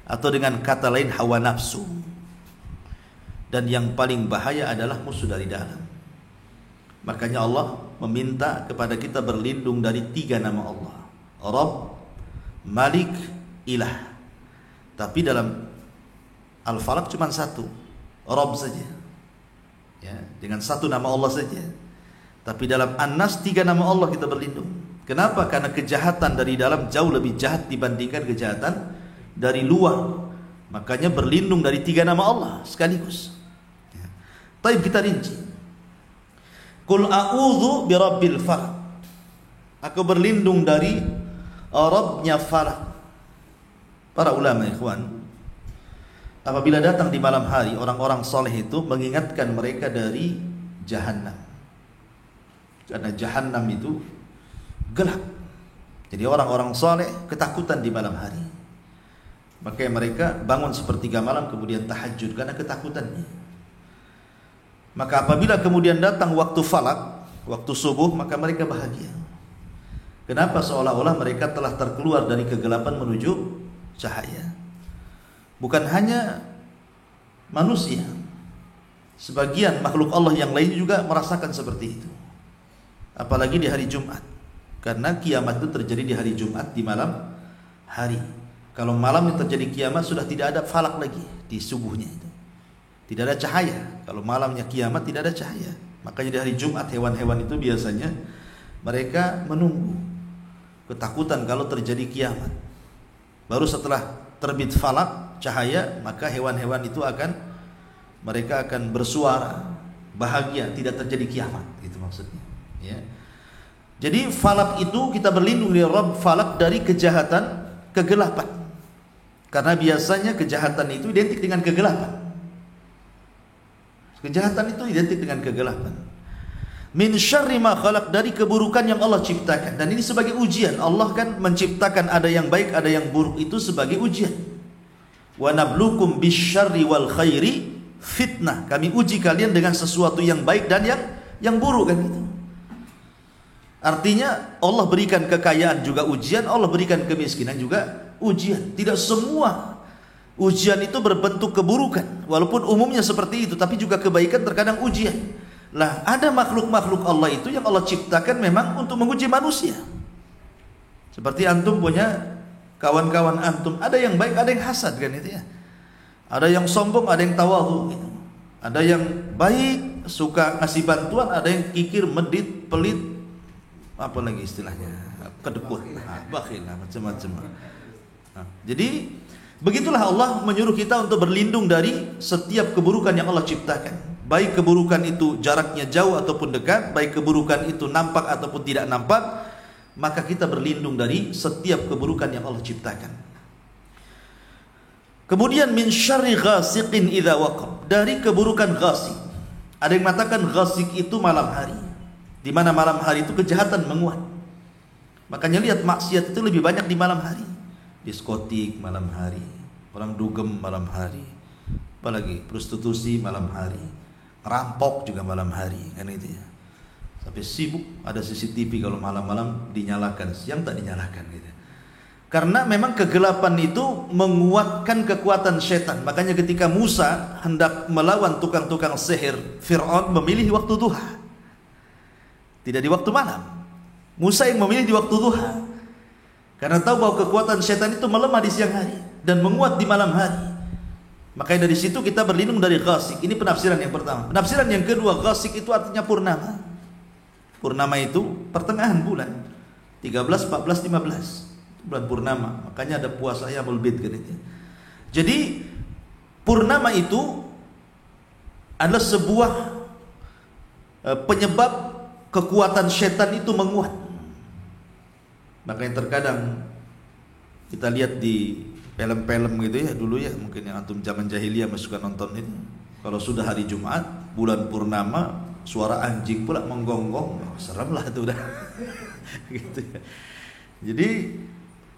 atau dengan kata lain hawa nafsu. Dan yang paling bahaya adalah musuh dari dalam. Makanya Allah meminta kepada kita berlindung dari 3 nama Allah: Rabb, Malik, Ilah. Tapi dalam Al-Falaq cuma 1, Rabb saja, ya, dengan 1 nama Allah saja. Tapi dalam An-Nas 3 nama Allah kita berlindung. Kenapa? Karena kejahatan dari dalam jauh lebih jahat dibandingkan kejahatan dari luar. Makanya berlindung dari 3 nama Allah sekaligus. Ya. Taib, kita rinci. Qul a'udzu birabbil falaq, aku berlindung dari Rabbnya falak. Para ulama ikhwan, apabila datang di malam hari, orang-orang soleh itu mengingatkan mereka dari Jahannam. Karena Jahannam itu gelap. Jadi orang-orang soleh ketakutan di malam hari. Makanya mereka bangun sepertiga malam kemudian tahajud karena ketakutannya. Maka apabila kemudian datang waktu falak, waktu subuh, maka mereka bahagia. Kenapa? Seolah-olah mereka telah terkeluar dari kegelapan menuju cahaya. Bukan hanya manusia, sebagian makhluk Allah yang lain juga merasakan seperti itu. Apalagi di hari Jumat, karena kiamat itu terjadi di hari Jumat, di malam hari. Kalau malam yang terjadi kiamat sudah tidak ada falak lagi di subuhnya itu, tidak ada cahaya. Kalau malamnya kiamat tidak ada cahaya. Makanya di hari Jumat hewan-hewan itu biasanya mereka menunggu, ketakutan kalau terjadi kiamat. Baru setelah terbit falak cahaya, maka hewan-hewan itu mereka akan bersuara bahagia, tidak terjadi kiamat. Itu maksudnya. Ya. Jadi falak itu kita berlindung dari Rabb falak dari kejahatan, kegelapan. Karena biasanya kejahatan itu identik dengan kegelapan. Kejahatan itu identik dengan kegelapan. Min syarri ma khalaq, dari keburukan yang Allah ciptakan. Dan ini sebagai ujian. Allah kan menciptakan ada yang baik, ada yang buruk, itu sebagai ujian. Wa nablukum bisyarri wal khairi fitnah. Kami uji kalian dengan sesuatu yang baik dan yang buruk, kan gitu. Artinya Allah berikan kekayaan juga ujian, Allah berikan kemiskinan juga ujian. Tidak semua ujian itu berbentuk keburukan, walaupun umumnya seperti itu, tapi juga kebaikan terkadang ujian. Lah, ada makhluk-makhluk Allah itu yang Allah ciptakan memang untuk menguji manusia. Seperti antum punya kawan-kawan antum, ada yang baik, ada yang hasad, kan itu ya. Ada yang sombong, ada yang tawadhu gitu. Ada yang baik, suka ngasih bantuan, ada yang kikir, medit, pelit, apa lagi istilahnya, kedekut, bakhil, macam-macam. Jadi begitulah Allah menyuruh kita untuk berlindung dari setiap keburukan yang Allah ciptakan. Baik keburukan itu jaraknya jauh ataupun dekat, baik keburukan itu nampak ataupun tidak nampak, maka kita berlindung dari setiap keburukan yang Allah ciptakan. Kemudian min syarri ghasiqin idza waqab, dari keburukan ghasik. Ada yang mengatakan ghasik itu malam hari, di mana malam hari itu kejahatan menguat. Makanya lihat maksiat itu lebih banyak di malam hari. Diskotik malam hari, orang dugem malam hari, apalagi prostitusi malam hari, rampok juga malam hari, kan itu ya. Sampai sibuk ada CCTV kalau malam-malam dinyalakan, siang tak dinyalakan gitu. Karena memang kegelapan itu menguatkan kekuatan setan. Makanya ketika Musa hendak melawan tukang-tukang sihir, Fir'aun memilih waktu duha, tidak di waktu malam. Musa yang memilih di waktu duha, karena tahu bahwa kekuatan setan itu melemah di siang hari dan menguat di malam hari. Makanya dari situ kita berlindung dari ghasik. Ini penafsiran yang pertama. Penafsiran yang kedua, ghasik itu artinya purnama. Purnama itu pertengahan bulan 13, 14, 15 bulan purnama. Makanya ada puasa Ayyamul Bid katanya. Jadi purnama itu adalah sebuah penyebab kekuatan setan itu menguat. Makanya terkadang kita lihat di film-film gitu ya dulu ya, mungkin yang antum zaman jahiliyah masih suka nonton ini. Kalau sudah hari Jumat, bulan purnama, suara anjing pula menggonggong, serem lah itu udah. Gitu ya. Jadi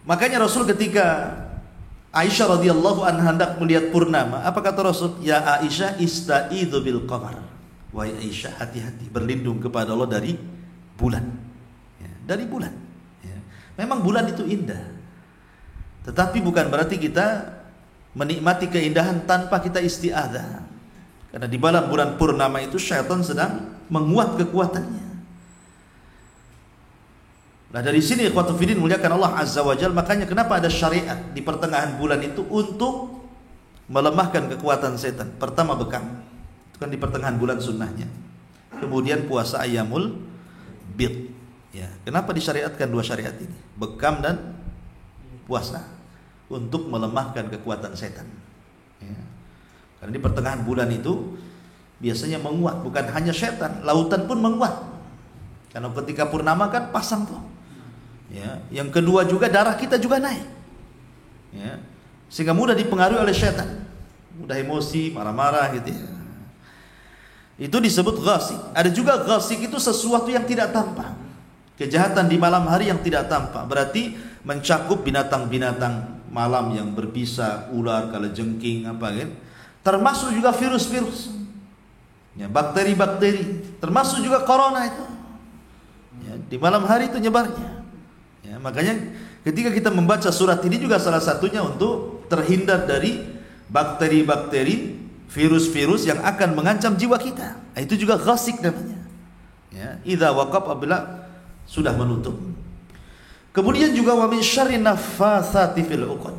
makanya Rasul ketika Aisyah radhiyallahu anha hendak melihat purnama, apa kata Rasul? Ya Aisyah, ista'idzu bil qamar. Wahai Aisyah, hati-hati berlindung kepada Allah dari bulan. Ya, dari bulan. Ya. Memang bulan itu indah. Tetapi bukan berarti kita menikmati keindahan tanpa kita isti'adzah. Karena di dalam bulan purnama itu syaitan sedang menguat kekuatannya. Nah dari sini ikhwatu fillah muliakan Allah Azza wa Jalla, makanya kenapa ada syariat di pertengahan bulan itu untuk melemahkan kekuatan setan. Pertama bekam, itu kan di pertengahan bulan sunnahnya. Kemudian puasa Ayyamul Bid. Ya, kenapa disyariatkan dua syariat ini? Bekam dan puasa untuk melemahkan kekuatan setan. Ya. Karena di pertengahan bulan itu biasanya menguat, bukan hanya setan, lautan pun menguat. Karena ketika purnama kan pasang tuh. Ya, yang kedua juga darah kita juga naik. Ya. Sehingga mudah dipengaruhi oleh setan. Mudah emosi, marah-marah gitu ya. Itu disebut ghasik. Ada juga ghasik itu sesuatu yang tidak tampak. Kejahatan di malam hari yang tidak tampak. Berarti mencakup binatang-binatang malam yang berbisa, ular, kalajengking, apa kan? Termasuk juga virus-virus. Ya, bakteri-bakteri, termasuk juga corona itu. Ya, di malam hari itu nyebarnya. Ya, makanya ketika kita membaca surat ini juga salah satunya untuk terhindar dari bakteri-bakteri, virus-virus yang akan mengancam jiwa kita. Nah, itu juga ghasik namanya. Ya, idza waqab, apabila sudah menutup. Kemudian juga wa min syarri naffatsati fil 'uqad.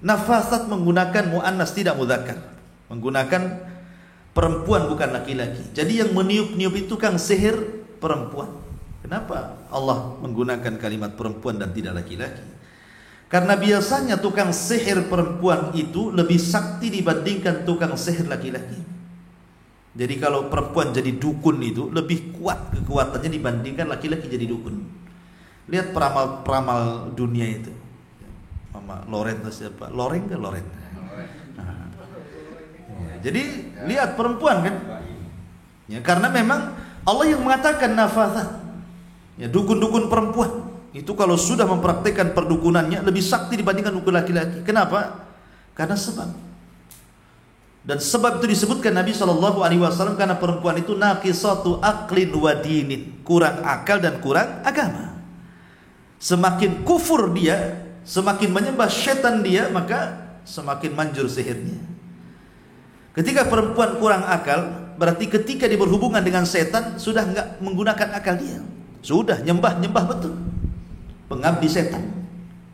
Nafasat menggunakan muannas tidak mudzakkar. Menggunakan perempuan bukan laki-laki. Jadi yang meniup-niup itu kan sihir perempuan. Kenapa Allah menggunakan kalimat perempuan dan tidak laki-laki? Karena biasanya tukang sihir perempuan itu lebih sakti dibandingkan tukang sihir laki-laki. Jadi kalau perempuan jadi dukun itu lebih kuat kekuatannya dibandingkan laki-laki jadi dukun. Lihat peramal-peramal dunia itu. Mama Loren atau siapa? Loreng ke Loren? Nah. Ya, jadi lihat perempuan kan? Ya, karena memang Allah yang mengatakan nafasat. Ya, dukun-dukun perempuan itu kalau sudah mempraktikkan perdukunannya lebih sakti dibandingkan dukun laki-laki. Kenapa? Karena sebab. Dan sebab itu disebutkan Nabi SAW karena perempuan itu naqisatu aqlin wa dinin, kurang akal dan kurang agama. Semakin kufur dia, semakin menyembah setan dia, maka semakin manjur sihirnya. Ketika perempuan kurang akal, berarti ketika dia berhubungan dengan setan sudah enggak menggunakan akal dia. Sudah nyembah betul. Pengabdi setan.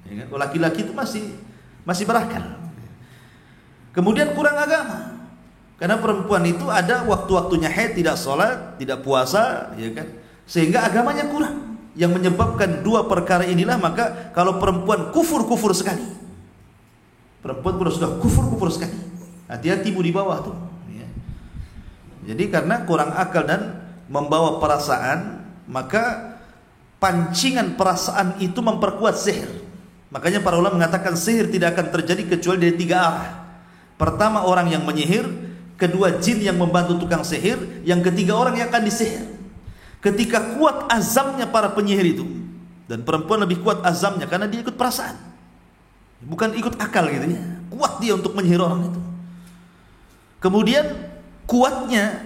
Ya, laki-laki itu masih berakal. Kemudian kurang agama. Karena perempuan itu ada waktu-waktunya haid, tidak sholat, tidak puasa, ya kan? Sehingga agamanya kurang. Yang menyebabkan dua perkara inilah, maka kalau perempuan kufur sekali. Perempuan sudah kufur sekali. Hati-hati bu di bawah tuh. Ya. Jadi karena kurang akal dan membawa perasaan, maka pancingan perasaan itu memperkuat sihir. Makanya para ulama mengatakan sihir tidak akan terjadi kecuali dari tiga arah. Pertama orang yang menyihir, kedua jin yang membantu tukang sihir, yang ketiga orang yang akan disihir. Ketika kuat azamnya para penyihir itu, dan perempuan lebih kuat azamnya karena dia ikut perasaan, bukan ikut akal gitu ya. Kuat dia untuk menyihir orang itu. Kemudian kuatnya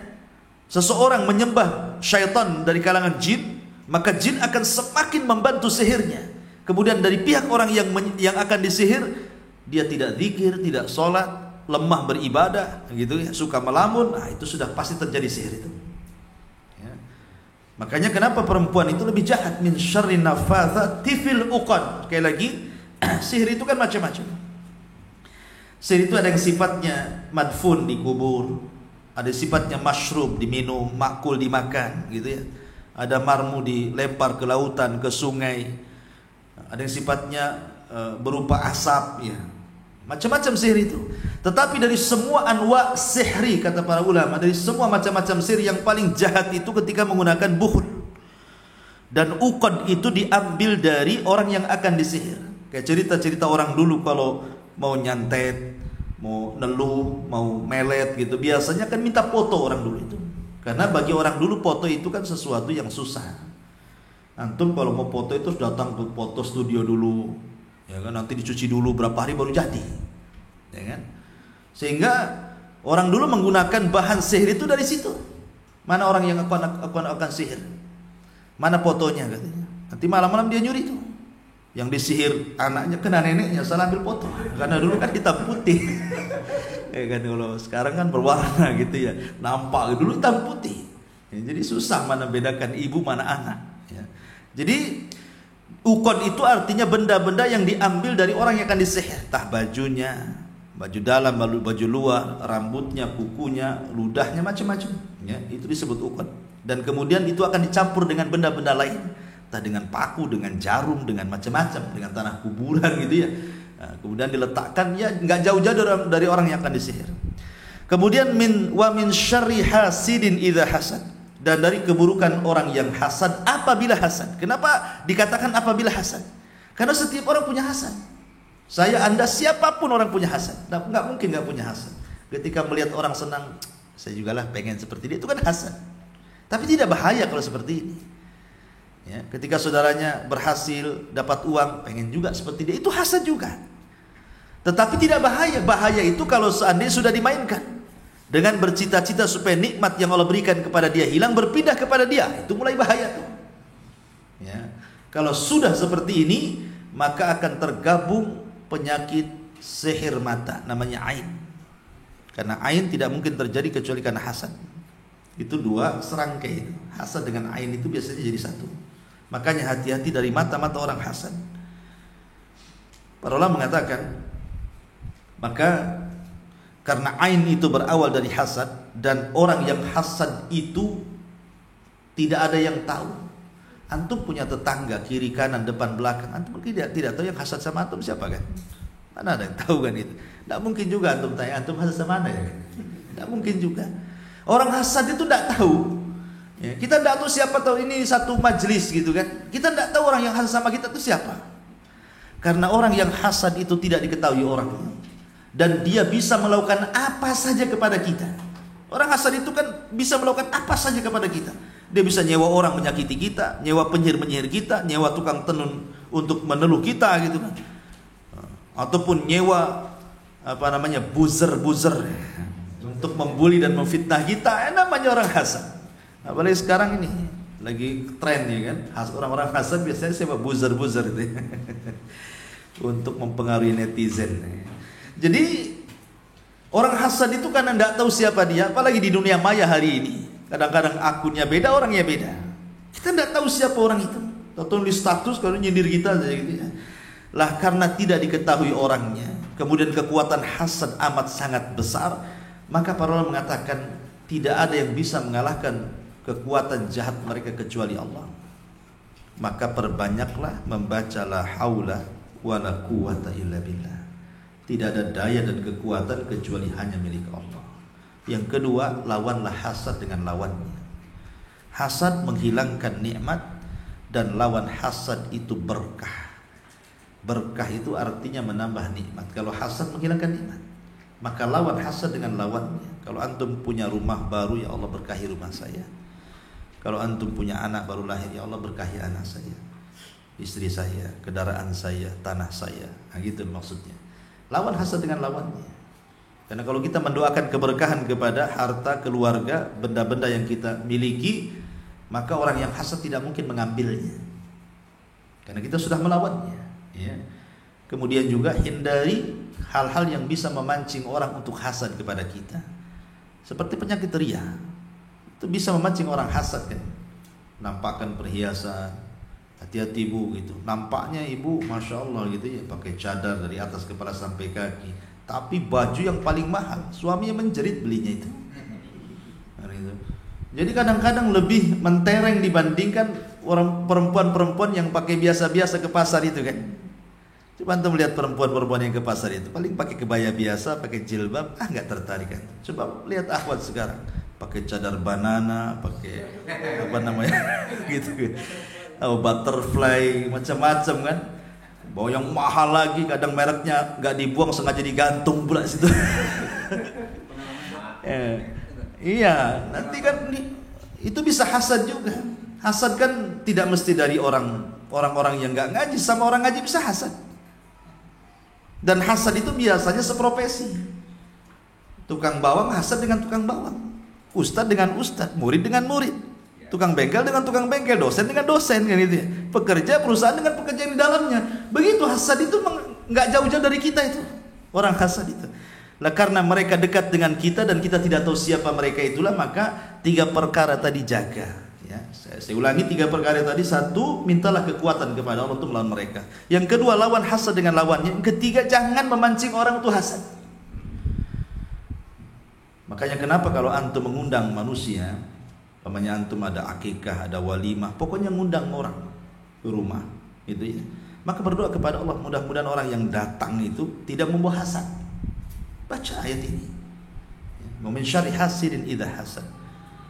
seseorang menyembah syaitan dari kalangan jin, maka jin akan semakin membantu sihirnya. Kemudian dari pihak orang yang akan disihir, dia tidak zikir, tidak sholat, lemah beribadah, gitu ya, suka melamun. Nah itu sudah pasti terjadi sihir itu. Ya. Makanya kenapa perempuan itu lebih jahat, min syarri naffatsati fil uqad. Sekali lagi, sihir itu kan macam-macam. Sihir itu ada yang sifatnya madfun, dikubur, ada sifatnya masyrub, diminum, makul, dimakan, gitu ya. Ada marmu, dilempar ke lautan, ke sungai. Ada yang sifatnya berupa asap, ya. Macam-macam sihir itu. Tetapi dari semua anwa sihri, kata para ulama, dari semua macam-macam sihir, yang paling jahat itu ketika menggunakan buhud. Dan uqad itu diambil dari orang yang akan disihir. Kayak cerita-cerita orang dulu kalau mau nyantet, mau neluh, mau melet gitu, biasanya kan minta foto orang dulu itu. Karena bagi orang dulu foto itu kan sesuatu yang susah. Antum kalau mau foto itu datang ke foto studio dulu, ya kan, nanti dicuci dulu berapa hari baru jadi, ya kan. Sehingga orang dulu menggunakan bahan sihir itu dari situ. Mana orang yang akan sihir, mana fotonya katanya. Nanti malam-malam dia nyuri itu. Yang disihir anaknya kena neneknya, salah ambil foto. Karena dulu kan hitam putih. Ya kan, kalau sekarang kan berwarna gitu ya, nampak. Dulu hitam putih. Ya, jadi susah mana bedakan ibu mana anak. Ya. Jadi ukon itu artinya benda-benda yang diambil dari orang yang akan disihir. Entah bajunya, baju dalam, baju luar, rambutnya, kukunya, ludahnya, macam-macam. Ya, itu disebut ukon. Dan kemudian itu akan dicampur dengan benda-benda lain. Dengan paku, dengan jarum, dengan macam-macam, dengan tanah kuburan gitu ya. Nah, kemudian diletakkan, ya nggak jauh-jauh dari orang yang akan disihir. Kemudian min syarri hasidin idza hasad, dan dari keburukan orang yang hasad apabila hasad. Kenapa dikatakan apabila hasad? Karena setiap orang punya hasad. Saya, Anda, siapapun orang punya hasad. Nggak mungkin nggak punya hasad. Ketika melihat orang senang, saya juga lah pengen seperti dia, itu kan hasad. Tapi tidak bahaya kalau seperti ini. Ya, ketika saudaranya berhasil dapat uang, pengen juga seperti dia, itu hasad juga. Tetapi tidak bahaya. Bahaya itu kalau seandainya sudah dimainkan dengan bercita-cita supaya nikmat yang Allah berikan kepada dia hilang, berpindah kepada dia, itu mulai bahaya tuh. Ya, kalau sudah seperti ini, maka akan tergabung penyakit sihir mata, namanya ain. Karena ain tidak mungkin terjadi kecuali karena hasad. Itu dua serangkai itu. Hasad dengan ain itu biasanya jadi satu. Makanya hati-hati dari mata-mata orang hasad. Para ulama mengatakan, maka karena ain itu berawal dari hasad, dan orang yang hasad itu tidak ada yang tahu. Antum punya tetangga kiri kanan depan belakang, antum tidak tahu yang hasad sama antum siapa kan? Mana ada yang tahu kan itu? Tidak mungkin juga antum tanya antum hasad sama mana ya? Tidak mungkin juga. Orang hasad itu tidak tahu. Ya, kita tidak tahu siapa, tahu ini satu majelis gitu kan. Kita tidak tahu orang yang hasad sama kita itu siapa. Karena orang yang hasad itu tidak diketahui orangnya, dan dia bisa melakukan apa saja kepada kita. Orang hasad itu kan bisa melakukan apa saja kepada kita. Dia bisa nyewa orang menyakiti kita, nyewa penyihir-penyihir kita, nyewa tukang tenun untuk meneluh kita gitu kan. Ataupun nyewa buzzer untuk membuli dan memfitnah kita. Namanya orang hasad. Apalagi sekarang ini lagi tren ya kan, orang-orang hasad biasanya sewa buzzer itu untuk mempengaruhi netizen. Jadi orang hasad itu karena tidak tahu siapa dia, apalagi di dunia maya hari ini. Kadang-kadang akunnya beda, orangnya beda. Kita tidak tahu siapa orang itu. Tulis status kalau nyindir kita saja gitu ya. Lah karena tidak diketahui orangnya, kemudian kekuatan hasad amat sangat besar, maka para ulama mengatakan tidak ada yang bisa mengalahkan kekuatan jahat mereka kecuali Allah. Maka perbanyaklah membaca la haula wala quwata illa billah. Tidak ada daya dan kekuatan kecuali hanya milik Allah. Yang kedua, lawanlah hasad dengan lawannya. Hasad menghilangkan nikmat, dan lawan hasad itu berkah. Berkah itu artinya menambah nikmat. Kalau hasad menghilangkan nikmat, maka lawan hasad dengan lawannya. Kalau antum punya rumah baru, ya Allah berkahi rumah saya. Kalau antum punya anak baru lahir, ya Allah berkahi anak saya, istri saya, kendaraan saya, tanah saya. Nah, gitu maksudnya. Lawan hasad dengan lawannya. Karena kalau kita mendoakan keberkahan kepada harta, keluarga, benda-benda yang kita miliki, maka orang yang hasad tidak mungkin mengambilnya. Karena kita sudah melawannya. Ya. Kemudian juga hindari hal-hal yang bisa memancing orang untuk hasad kepada kita. Seperti penyakit ria. Itu bisa memancing orang hasad kan. nampakkan perhiasan. Hati-hati ibu gitu. Nampaknya ibu masya Allah gitu ya, pakai cadar dari atas kepala sampai kaki. Tapi baju yang paling mahal, suaminya menjerit belinya itu. Jadi kadang-kadang lebih mentereng dibandingkan orang perempuan-perempuan yang pakai biasa-biasa ke pasar itu kan. Coba antum lihat perempuan-perempuan yang ke pasar itu, paling pakai kebaya biasa, pakai jilbab, nggak tertarik kan. Coba lihat akhwat sekarang, pakai cadar banana, pakai apa namanya, gitu. Oh, butterfly, macam-macam kan. Bawa yang mahal lagi, kadang mereknya nggak dibuang, sengaja digantung pula situ. Iya, nanti kan itu bisa hasad juga. Hasad kan tidak mesti dari orang-orang yang nggak ngaji, sama orang ngaji bisa hasad. Dan hasad itu biasanya seprofesi. Tukang bawang hasad dengan tukang bawang, ustadz dengan ustadz, murid dengan murid, tukang bengkel dengan tukang bengkel, dosen dengan dosen kan gitu ya. Pekerja perusahaan dengan pekerja di dalamnya. Begitu hasad itu nggak jauh-jauh dari kita itu. Orang hasad itu. Lah karena mereka dekat dengan kita dan kita tidak tahu siapa mereka itulah, maka 3 perkara tadi jaga. Ya, saya ulangi 3 perkara tadi. 1, mintalah kekuatan kepada Allah untuk melawan mereka. Yang kedua, lawan hasad dengan lawannya. Yang ketiga, jangan memancing orang untuk hasad. Makanya kenapa kalau antum mengundang manusia, namanya antum ada akikah, ada walimah, pokoknya ngundang orang ke rumah, gitu ya. Maka berdoa kepada Allah, mudah-mudahan orang yang datang itu tidak membawa hasad. Baca ayat ini. Min syarri hasidin idza hasad.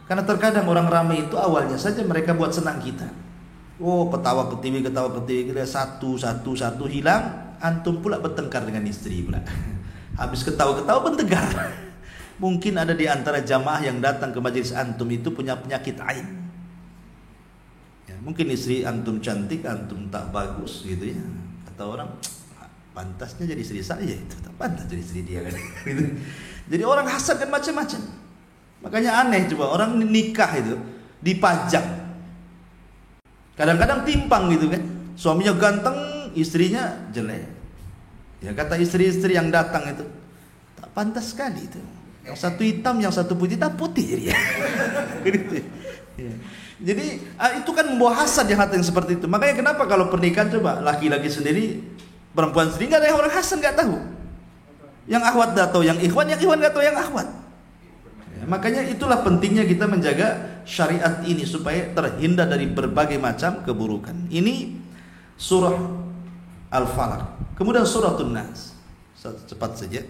Karena terkadang orang ramai itu awalnya saja mereka buat senang kita. Oh, ketawa ketiwi, satu hilang, antum pula bertengkar dengan istri pula. Habis ketawa-ketawa bertegar. Mungkin ada di antara jamaah yang datang ke majelis antum itu punya penyakit ain. Ya, mungkin istri antum cantik, antum tak bagus gitu ya. Kata orang, pantasnya jadi istri saya itu, tak pantas jadi istri dia kan. Gitu. Jadi orang hasad kan macam-macam. Makanya aneh coba orang nikah itu dipajang. Kadang-kadang timpang gitu kan. Suaminya ganteng, istrinya jelek. Ya kata istri-istri yang datang itu, tak pantas sekali itu. Yang satu hitam, yang satu putih, tak putih jadi ya. Gitu. Ya. Jadi itu kan membawa hasad yang hati yang seperti itu. Makanya kenapa kalau pernikahan coba laki-laki sendiri, perempuan sendiri nggak ada yang orang hasad, nggak tahu. Yang akhwat nggak tahu, yang ikhwan nggak tahu yang akhwat. Ya, makanya itulah pentingnya kita menjaga syariat ini supaya terhindar dari berbagai macam keburukan. Ini surah Al-Falaq. Kemudian suratul Nas. Cepat saja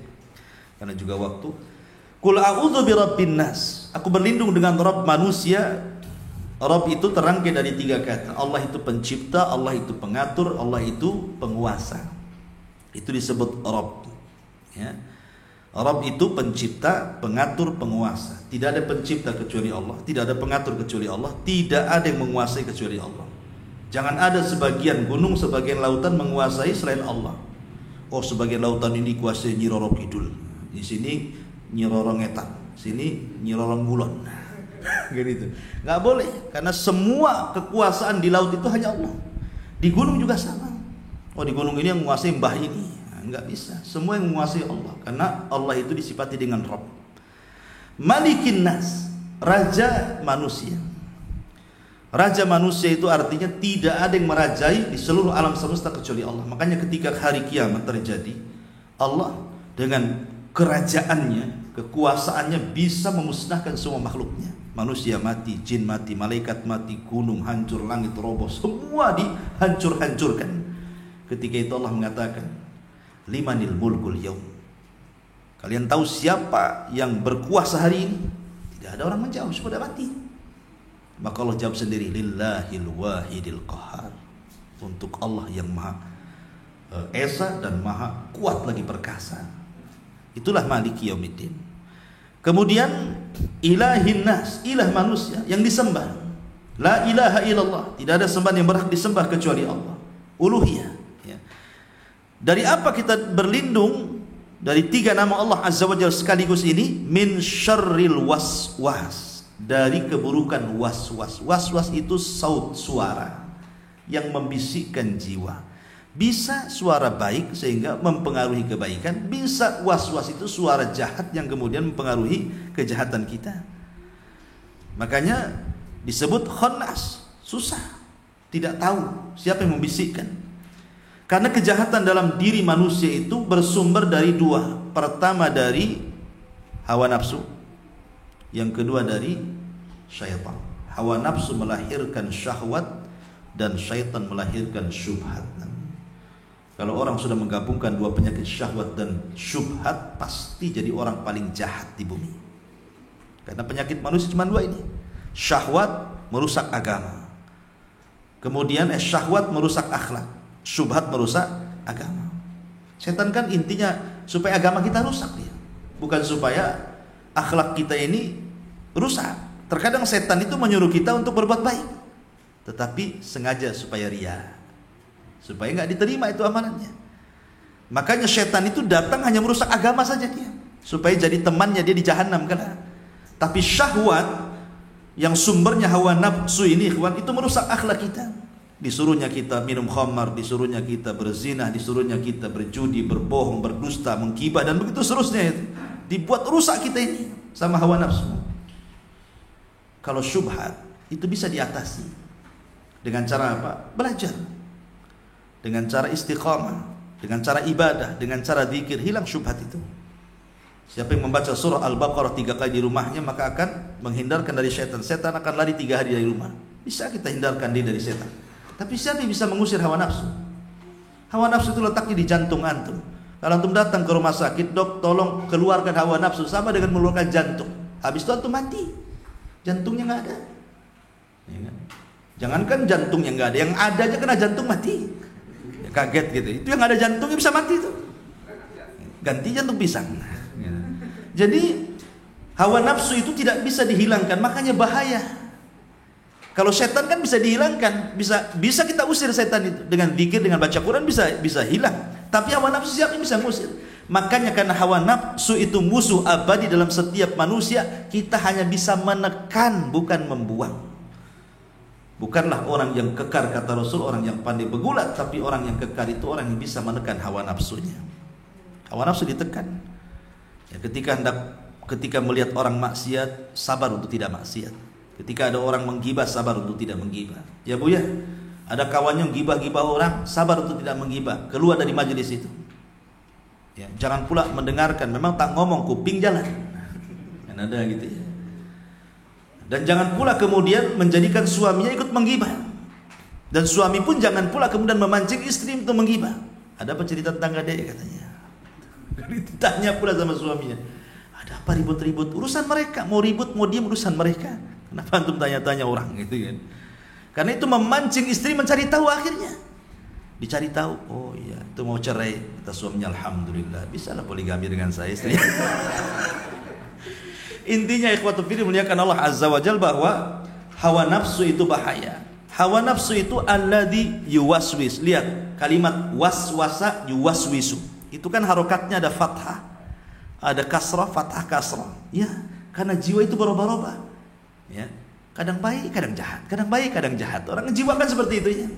karena juga waktu. Qul a'udzu birabbin nas. Aku berlindung dengan Rabb manusia. Rabb itu terangkai dari 3 kata. Allah itu pencipta, Allah itu pengatur, Allah itu penguasa. Itu disebut Rabb. Ya. Rabb itu pencipta, pengatur, penguasa. Tidak ada pencipta kecuali Allah, tidak ada pengatur kecuali Allah, tidak ada yang menguasai kecuali Allah. Jangan ada sebagian gunung, sebagian lautan menguasai selain Allah. Oh, sebagian lautan ini kuasai Nyi Roro Kidul. Di sini Nyi Roro Ngetan, sini Nyi Roro Ngulon. Gitu. Nggak boleh, karena semua kekuasaan di laut itu hanya Allah. Di gunung juga sama. Oh, di gunung ini yang menguasai mbah ini. Nggak bisa. Semua yang menguasai Allah, karena Allah itu disifati dengan Rabb. Malikin Nas, raja manusia. Raja manusia itu artinya tidak ada yang merajai di seluruh alam semesta kecuali Allah. Makanya ketika hari kiamat terjadi, Allah dengan kerajaannya, kekuasaannya bisa memusnahkan semua makhluknya. Manusia mati, jin mati, malaikat mati, gunung hancur, langit roboh, semua dihancur-hancurkan. Ketika itu Allah mengatakan, limanil mulkul yaum. Kalian tahu siapa yang berkuasa hari ini? Tidak ada orang menjawab, sudah mati. Maka Allah jawab sendiri, lillahil wahidil qahar. Untuk Allah yang maha esa dan maha kuat lagi perkasa. Itulah maliki yaumiddin. Kemudian ilahin nas, ilah manusia yang disembah. La ilaha illallah, tidak ada sembahan yang berhak disembah kecuali Allah. Uluhiyah. Ya. Dari apa kita berlindung? Dari 3 nama Allah Azza wa Jalla sekaligus ini. Min syarril waswas, dari keburukan waswas. Waswas itu saut, suara yang membisikkan jiwa. Bisa suara baik sehingga mempengaruhi kebaikan, bisa waswas itu suara jahat yang kemudian mempengaruhi kejahatan kita. Makanya disebut khannas, Susah. Tidak tahu siapa yang membisikkan. Karena kejahatan dalam diri manusia itu bersumber dari dua. Pertama dari hawa nafsu, yang kedua dari syaitan. Hawa nafsu melahirkan syahwat dan syaitan melahirkan syubhat. Kalau orang sudah menggabungkan dua penyakit syahwat dan syubhat, pasti jadi orang paling jahat di bumi. Karena penyakit manusia cuma dua ini. Syahwat merusak agama. Kemudian syahwat merusak akhlak. Syubhat merusak agama. Setan kan intinya supaya agama kita rusak dia. Bukan supaya akhlak kita ini rusak. Terkadang setan itu menyuruh kita untuk berbuat baik, tetapi sengaja supaya ria, supaya nggak diterima itu amalannya. Makanya setan itu datang hanya merusak agama saja dia, supaya jadi temannya dia di jahanam kan. Tapi syahwat yang sumbernya hawa nafsu ini ikhwan, itu merusak akhlak kita. Disuruhnya kita minum khamar, disuruhnya kita berzina, disuruhnya kita berjudi, berbohong, berdusta, menggibah, dan begitu seterusnya itu. Dibuat rusak kita ini sama hawa nafsu. Kalau syubhat itu bisa diatasi dengan cara apa? Belajar. Dengan cara istiqamah, dengan cara ibadah, dengan cara zikir, hilang syubhat itu. Siapa yang membaca surah Al-Baqarah 3 kali di rumahnya, maka akan menghindarkan dari setan. Setan akan lari 3 hari dari rumah. Bisa kita hindarkan dia dari setan. Tapi siapa yang bisa mengusir hawa nafsu? Hawa nafsu itu letaknya di jantung antum. Kalau antum datang ke rumah sakit, dok tolong keluarkan hawa nafsu, sama dengan mengeluarkan jantung. Habis itu antum mati, jantungnya nggak ada. Ya kan? Jangankan jantungnya nggak ada, yang ada aja kena jantung mati. Ya, kaget gitu. Itu yang ada jantungnya bisa mati tuh. Ganti jantung pisang. Jadi hawa nafsu itu tidak bisa dihilangkan, makanya bahaya. Kalau setan kan bisa dihilangkan, bisa kita usir setan itu dengan zikir, dengan baca Quran bisa hilang. Tapi hawa nafsu siapa yang bisa ngusir? Makanya karena hawa nafsu itu musuh abadi dalam setiap manusia, kita hanya bisa menekan, bukan membuang. Bukanlah orang yang kekar, kata Rasul, orang yang pandai bergulat, tapi orang yang kekar itu orang yang bisa menekan hawa nafsunya. Hawa nafsu ditekan. Ya, ketika melihat orang maksiat, sabar untuk tidak maksiat. Ketika ada orang menggibah, sabar untuk tidak menggibah. Ya Bu ya, ada kawannya menggibah-gibah orang, sabar untuk tidak menggibah, keluar dari majelis itu. Ya, jangan pula mendengarkan, memang tak ngomong kuping jalan. Kan ada gitu ya. Dan jangan pula kemudian menjadikan suaminya ikut menggibah. Dan suami pun jangan pula kemudian memancing istri untuk menggibah. Ada apa cerita tentang dia katanya. Ditanya pula sama suaminya, ada apa ribut-ribut? Urusan mereka, mau ribut mau diam urusan mereka. Kenapa antum tanya-tanya orang gitu kan? Karena itu memancing istri mencari tahu akhirnya. Dicari tahu, oh iya, itu mau cerai. Kata suaminya, alhamdulillah, bisalah poligami dengan saya istri. Intinya ikhwatu fillah muliakan Allah Azza wa Jalla, bahwa hawa nafsu itu bahaya. Hawa nafsu itu alladzi yuwaswis. Lihat kalimat waswasa yuwaswisu. Itu kan harokatnya ada fathah, ada kasrah, fathah, kasrah. Ya, karena jiwa itu berubah-ubah. Ya, kadang baik, kadang jahat, kadang baik, kadang jahat. Orang jiwa kan seperti itu ya.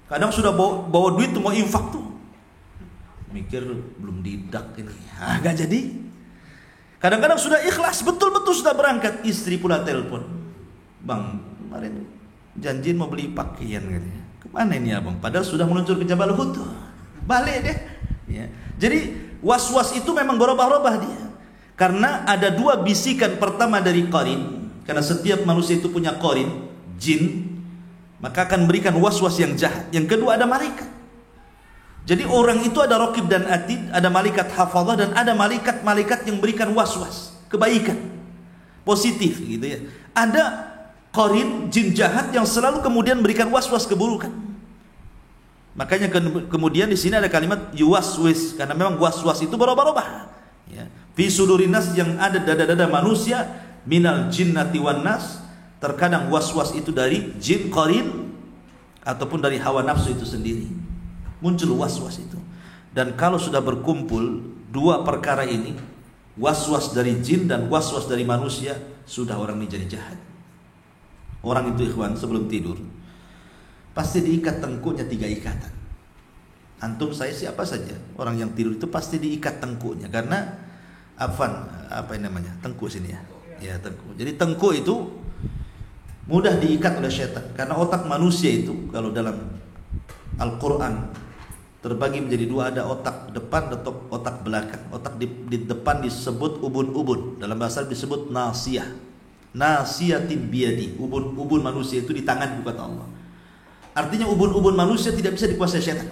Kadang sudah bawa duit tuh mau infak tuh, mikir belum didak ini, nggak jadi. Kadang-kadang sudah ikhlas, betul-betul sudah berangkat, istri pula telepon, bang kemarin janjiin mau beli pakaian katanya. Kemana ini abang? Padahal sudah meluncur ke Jabal Uhud tuh, balik deh. Ya. Jadi was-was itu memang berubah-ubah dia. Karena ada dua bisikan, pertama dari qarin. Karena setiap manusia itu punya qarin, jin, maka akan berikan was-was yang jahat. Yang kedua ada malaikat. Jadi orang itu ada raqib dan atid, ada malaikat hafazah, dan ada malaikat-malaikat yang berikan was-was, kebaikan, positif gitu ya. Ada qarin, jin jahat yang selalu kemudian berikan was-was keburukan. Makanya kemudian di sini ada kalimat yuwaswis, karena memang was-was itu berubah-ubah. Ya. Fi sudurinas, yang ada dada-dada manusia, minal jinnati wan nas. Terkadang was-was itu dari jin qarin ataupun dari hawa nafsu itu sendiri. Muncul was-was itu. Dan kalau sudah berkumpul dua perkara ini, was-was dari jin dan was-was dari manusia, sudah orang ini jadi jahat. Orang itu ikhwan sebelum tidur pasti diikat tengkuknya 3 ikatan. Antum, saya, siapa saja, orang yang tidur itu pasti diikat tengkuknya. Karena apa namanya, tengkuk sini ya. Ya, tengkuk. Jadi tengkuk itu mudah diikat oleh syaitan. Karena otak manusia itu kalau dalam Al-Quran terbagi menjadi dua, ada otak depan dan otak belakang. Otak di depan disebut ubun-ubun, dalam bahasa disebut nasiyah, nasiyatin biyadi. Ubun manusia itu di tangan kata Allah. Artinya ubun-ubun manusia tidak bisa dikuasai syaitan.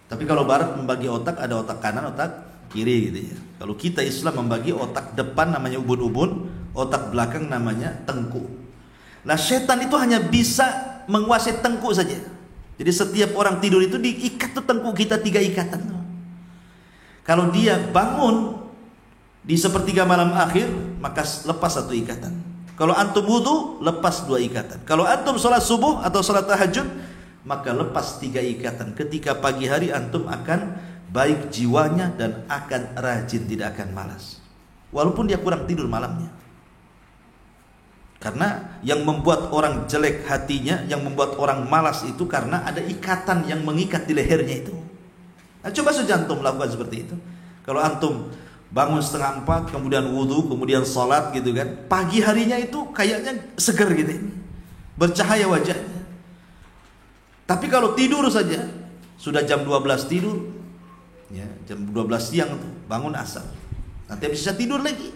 Tapi kalau Barat membagi otak, ada otak kanan, otak kiri gitu ya. Kalau kita Islam membagi otak depan namanya ubun-ubun, otak belakang namanya tengku. Nah, setan itu hanya bisa menguasai tengku saja. Jadi setiap orang tidur itu diikat tuh tengku kita 3 ikatan. Kalau dia bangun di sepertiga malam akhir, maka lepas 1 ikatan. Kalau antum wudu, lepas 2 ikatan. Kalau antum sholat subuh atau sholat tahajud, maka lepas 3 ikatan. Ketika pagi hari antum akan baik jiwanya dan akan rajin, tidak akan malas. Walaupun dia kurang tidur malamnya. Karena yang membuat orang jelek hatinya, yang membuat orang malas itu karena ada ikatan yang mengikat di lehernya itu. Nah, coba saja antum lakukan seperti itu. Kalau antum bangun 3:30, kemudian wudu, kemudian sholat gitu kan, pagi harinya itu kayaknya seger gitu, bercahaya wajahnya. Tapi kalau tidur saja, sudah jam 12 tidur, ya, jam 12 siang tuh, bangun asar, nanti bisa tidur lagi.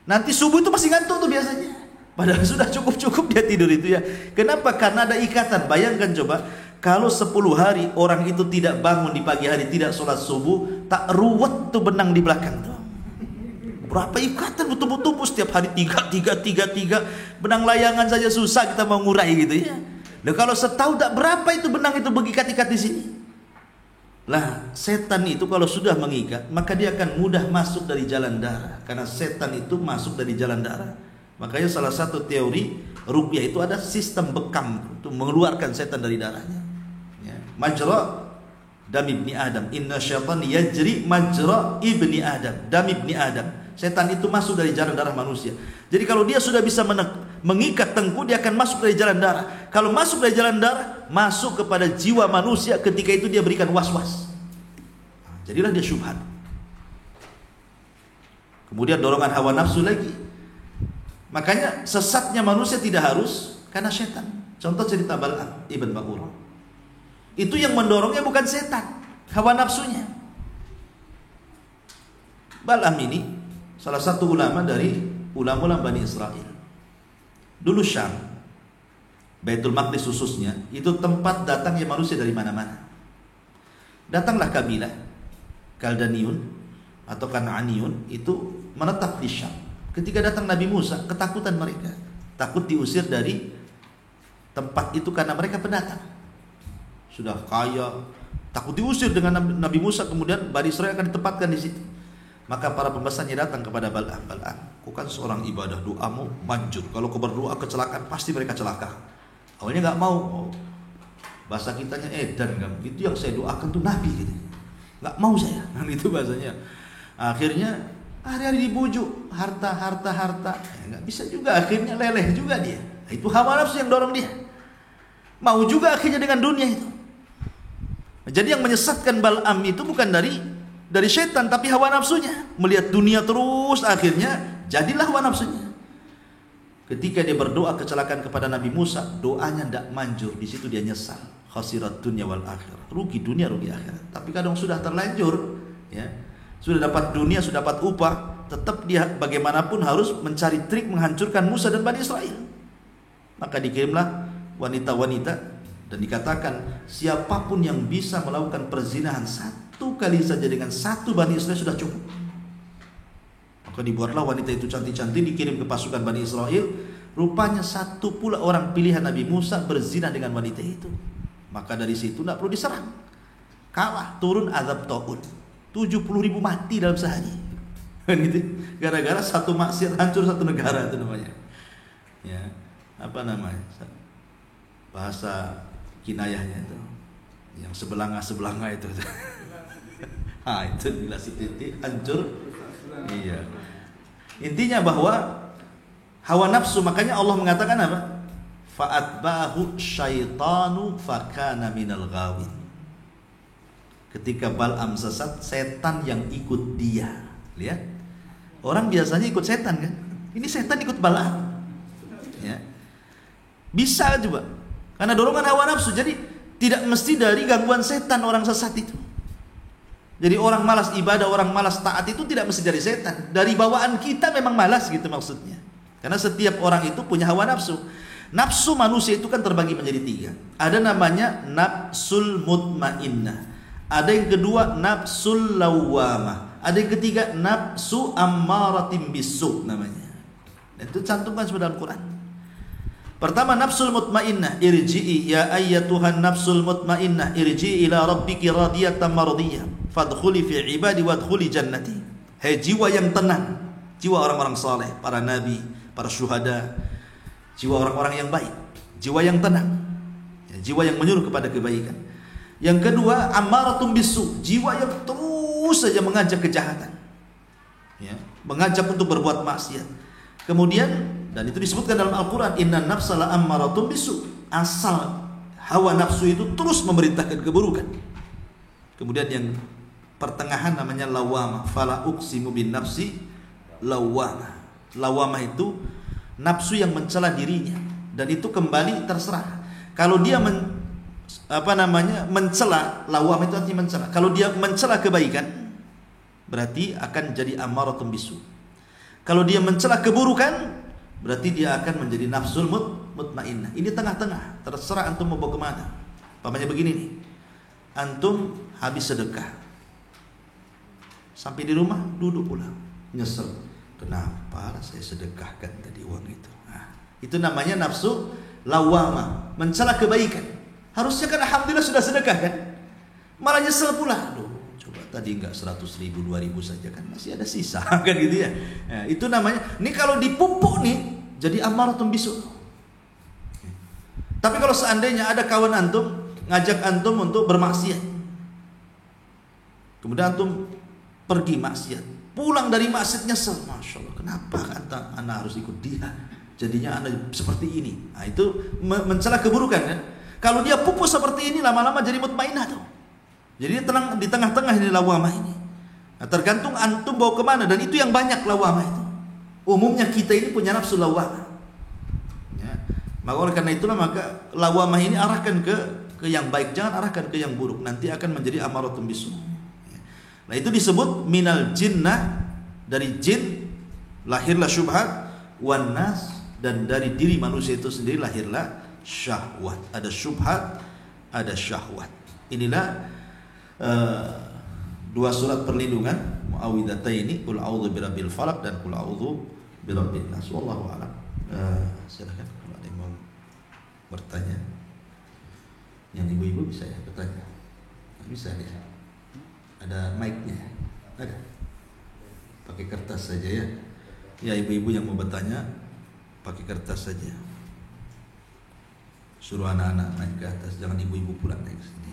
Nanti subuh itu masih ngantuk tuh biasanya. Padahal sudah cukup dia tidur itu ya. Kenapa? Karena ada ikatan. Bayangkan coba, kalau 10 hari orang itu tidak bangun di pagi hari, tidak sholat subuh, tak ruwet tuh benang di belakang tuh. Berapa ikatan betul-betul setiap hari 3. Benang layangan saja susah kita mau ngurai gitu ya. Nah, kalau setahu tak berapa itu benang itu mengikat-ikat di sini. Lah, setan itu kalau sudah mengikat, maka dia akan mudah masuk dari jalan darah. Karena setan itu masuk dari jalan darah. Makanya salah satu teori ruqyah itu ada sistem bekam untuk mengeluarkan setan dari darahnya. Ya. Majra dam ibni Adam. Inna syaitan yajri majra ibni Adam. Dam ibni Adam. Setan itu masuk dari jalan darah manusia. Jadi kalau dia sudah bisa mengikat tengku, dia akan masuk dari jalan darah. Kalau masuk dari jalan darah, masuk kepada jiwa manusia, ketika itu dia berikan was-was. Jadilah dia syubhat. Kemudian dorongan hawa nafsu lagi. Makanya sesatnya manusia tidak harus karena setan. Contoh cerita Bal'am ibn Ba'urah. Itu yang mendorongnya bukan setan, hawa nafsunya. Bal'am ini salah satu ulama dari ulama-ulama Bani Israel. Dulu Syam, Baitul Maqdis khususnya, itu tempat datangnya manusia dari mana-mana. Datanglah kabilah Kaldaniun atau Kan'aniyun itu menetap di Syam. Ketika datang Nabi Musa, ketakutan mereka. Takut diusir dari tempat itu karena mereka pendatang. Sudah kaya, takut diusir dengan Nabi Musa, kemudian Bani Israel akan ditempatkan di situ. Maka para pembahasannya datang kepada Bal'am. Kau kan seorang ibadah, doamu manjur. Kalau kau berdoa kecelakaan, pasti mereka celaka. Awalnya nggak mau. Bahasa kitanya edan kan. Itu yang saya doakan tuh Nabi gitu. Nggak mau saya. Kan itu bahasanya. Akhirnya hari-hari dibujuk, harta. Ya, nggak bisa juga, akhirnya leleh juga dia. Itu hawa nafsu yang dorong dia. Mau juga akhirnya dengan dunia itu. Jadi yang menyesatkan Bal'am itu bukan dari setan, tapi hawa nafsunya. Melihat dunia terus, akhirnya jadilah hawa nafsunya. Ketika dia berdoa kecelakaan kepada Nabi Musa, doanya tidak manjur. Di situ dia nyesal. Khasirat dunya wal akhirah. Rugi dunia, rugi akhirat. Tapi kadang sudah terlanjur, ya. Sudah dapat dunia, sudah dapat upah, tetap dia bagaimanapun harus mencari trik menghancurkan Musa dan Bani Israel. Maka dikirimlah wanita-wanita dan dikatakan siapapun yang bisa melakukan perzinahan 1 kali saja dengan 1 Bani Israel sudah cukup. Maka dibuatlah wanita itu cantik-cantik, dikirim ke pasukan Bani Israel. Rupanya 1 pula orang pilihan Nabi Musa berzina dengan wanita itu. Maka dari situ tidak perlu diserang, kalah, turun azab taun. 70.000 mati dalam sehari. Gara-gara 1 maksiat hancur 1 negara itu namanya. Ya, apa namanya? Bahasa kinayahnya itu. Yang sebelanga itu. Itu bila si titik hancur. Iya. Intinya bahwa hawa nafsu, makanya Allah mengatakan apa? Fa'atba'ahu syaitanu fakana minal ghawin. Ketika Bal'am sesat, setan yang ikut dia. Lihat, orang biasanya ikut setan kan? Ini setan ikut Bal'am. ya. Bisa juga. Karena dorongan hawa nafsu. Jadi tidak mesti dari gangguan setan orang sesat itu. Jadi orang malas ibadah, orang malas taat itu tidak mesti dari setan. Dari bawaan kita memang malas gitu maksudnya. Karena setiap orang itu punya hawa nafsu. Nafsu manusia itu kan terbagi menjadi 3. Ada namanya nafsul mutmainnah. Ada yang kedua nafsul lawwamah. Ada yang ketiga nafsu ammaratim bisu namanya. Dan itu cantumkan semua dalam Quran. Pertama nafsul mutmainnah, irji'i ya ayyatuhan nafsul mutmainnah, irji'i ila rabbiki radiyatan mardiyah, fadkhuli fi ibadi wadkhuli jannati. Hai jiwa yang tenang, jiwa orang-orang saleh, para nabi, para syuhada, jiwa orang-orang yang baik, jiwa yang tenang, ya, jiwa yang menyuruh kepada kebaikan. Yang kedua ammaratum bisu, jiwa yang terus saja mengajak kejahatan, ya, mengajak untuk berbuat maksiat. Kemudian, dan itu disebutkan dalam Al-Quran, inna nafsa la ammaratum bisu, asal hawa nafsu itu terus memerintahkan keburukan. Kemudian yang pertengahan namanya lawamah, fala uqsimu bin nafsi lawamah. Lawamah itu nafsu yang mencela dirinya, dan itu kembali terserah. Kalau dia mencela, lawamah itu artinya mencela. Kalau dia mencela kebaikan, berarti akan jadi ammaratum bisu. Kalau dia mencela keburukan, berarti dia akan menjadi nafsul mutmainnah. Ini tengah-tengah, terserah antum mau bawa kemana. Pamannya begini nih, antum habis sedekah, sampai di rumah duduk pulang, nyesel, kenapa saya sedekahkan tadi uang itu. Nah, itu namanya nafsu lawamah, mencela kebaikan. Harusnya kan alhamdulillah sudah sedekah kan, malah nyesel pula. Aduh, coba tadi enggak 100.000, 2.000 saja kan masih ada sisa kan gitu ya. Nah, itu namanya, ini kalau dipupuk nih jadi ammaratum bisu. Tapi kalau seandainya ada kawan antum ngajak antum untuk bermaksiat, kemudian antum pergi maksiat, pulang dari maksiat nyesel, masya Allah, kenapa anak harus ikut dia, jadinya anak seperti ini. Nah, itu mencela keburukan kan. Kalau dia pupus seperti ini, lama-lama jadi mutmainnah tuh. Jadi tenang di tengah-tengah ini lawamah ini. Nah, tergantung antum bawa kemana, dan itu yang banyak lawamah itu. Umumnya kita ini punya nafsu lawamah. Ya. Maka oleh karena itulah maka lawamah ini arahkan ke yang baik, jangan arahkan ke yang buruk. Nanti akan menjadi amaratum bisu. Ya. Nah, itu disebut minal jinnah, dari jin lahirlah syubhat, wan nas, dan dari diri manusia itu sendiri lahirlah syahwat. Ada syubhat, ada syahwat. Inilah dua surat perlindungan muawwidhataini, qul a'udzu birabbil falaq dan qul a'udzu birabbin nas. Wallahu a'lam. Silakan kalau ada yang mau bertanya. Yang ibu-ibu bisa ya bertanya. Bisa ya. Ada mic-nya. Ada. Pakai kertas saja ya. Ya, ibu-ibu yang mau bertanya pakai kertas saja. Suruh anak-anak naik ke atas, jangan ibu-ibu pulang naik ke sini.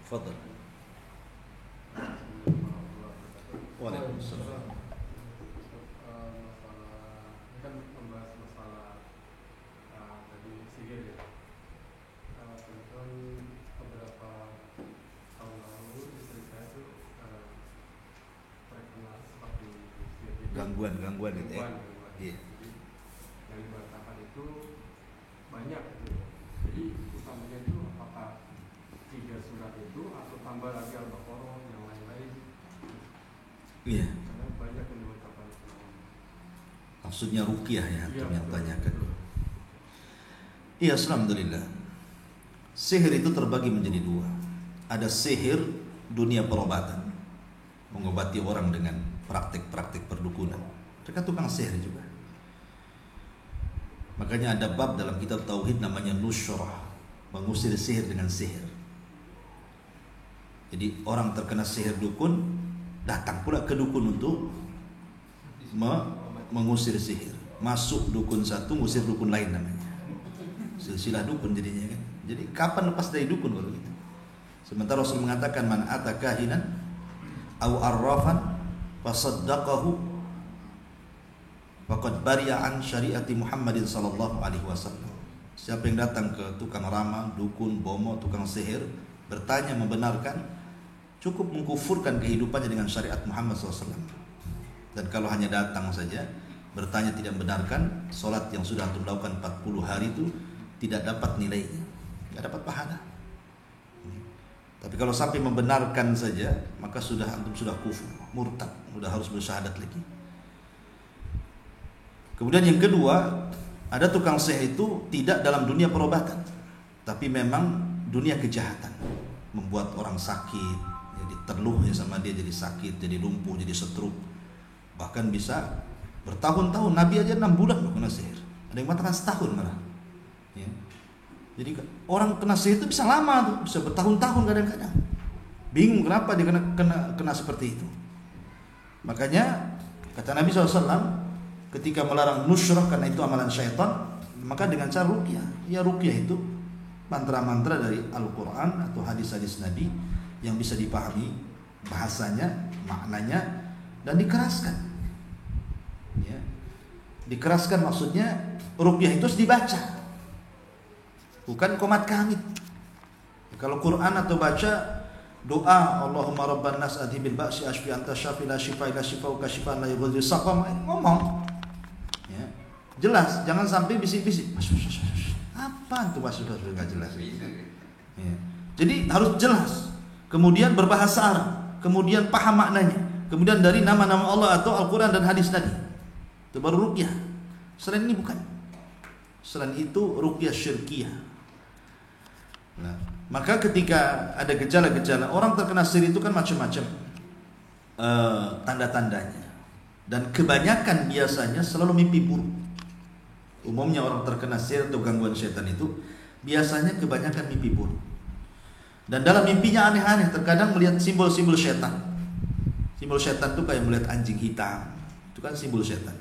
Fadhal. Waalaikumsalam. Ini kan membahas masalah tadi sihir ya. Kebetulan beberapa tahun lalu istri saya tuh terkena seperti sihir. Gangguan itu ya. Iya. Jadi yang dibatalkan itu banyak gitu. Jadi utamanya itu apakah 3 surat itu atau tambah lagi Al-Baqarah yang lain-lain? Iya. Karena banyak yang dibatalkan. Maksudnya ruqyah ya, Iya, yang betul. tanyakan. Iya, alhamdulillah. Sihir itu terbagi menjadi 2. Ada sihir dunia perobatan, mengobati orang dengan praktik-praktik perdukunan. Mereka tukang sihir juga. Makanya ada bab dalam kitab tauhid namanya nusyrah, mengusir sihir dengan sihir. Jadi orang terkena sihir dukun datang pula ke dukun untuk mengusir sihir. Masuk dukun satu, ngusir dukun lain namanya. Silsilah dukun jadinya kan. Jadi kapan lepas dari dukun baru gitu. Sementara Rasul mengatakan man ata kahinan au arrafan fasaddaqahu faqad bari'a an syariati Muhammadin sallallahu alaihi wasallam. Siapa yang datang ke tukang ramal, dukun, bomo, tukang sihir, bertanya membenarkan, cukup mengkufurkan kehidupannya dengan syariat Muhammad SAW. Dan kalau hanya datang saja, bertanya tidak membenarkan, sholat yang sudah antum lakukan 40 hari itu tidak dapat nilainya, tidak dapat pahala. Tapi kalau sampai membenarkan saja, maka antum sudah kufur, murtad, sudah harus bersyahadat lagi. Kemudian yang kedua, ada tukang sihir itu tidak dalam dunia perobatan, tapi memang dunia kejahatan, membuat orang sakit, jadi terluh ya sama dia, jadi sakit, jadi lumpuh, jadi stroke, bahkan bisa bertahun-tahun. Nabi aja 6 bulan kena sihir, ada yang mengatakan setahun malah. Ya. Jadi orang kena sihir itu bisa lama tuh, bisa bertahun-tahun kadang-kadang. Bingung kenapa dia kena seperti itu. Makanya kata Nabi SAW, ketika melarang nusyrah karena itu amalan syaitan, maka dengan cara ruqyah. Ya ruqyah itu mantra-mantra dari Al-Quran atau hadis-hadis Nabi yang bisa dipahami bahasanya, maknanya, dan dikeraskan. Ya. Dikeraskan maksudnya ruqyah itu harus dibaca, bukan qomat kamit. Kalau Quran atau baca doa Allahumma rabban nas adhibil ba'si ashfi anta syafi la shifa illa shifauka shifaan la yughadiru saqama, ngomong ya, jelas, jangan sampai bisik-bisik apa itu maksudnya enggak jelas ya. Jadi harus jelas, kemudian berbahasa Arab, kemudian paham maknanya, kemudian dari nama-nama Allah atau Al-Quran dan hadis Nabi, itu baru ruqyah. Selain ini bukan. Selain itu ruqyah syirkiyah. Nah, maka ketika ada gejala-gejala orang terkena sihir itu kan macam-macam tanda-tandanya, dan kebanyakan biasanya selalu mimpi buruk. Umumnya orang terkena sihir atau gangguan setan itu biasanya kebanyakan mimpi buruk, dan dalam mimpinya aneh-aneh. Terkadang melihat simbol-simbol setan. Simbol setan itu kayak melihat anjing hitam, itu kan simbol setan.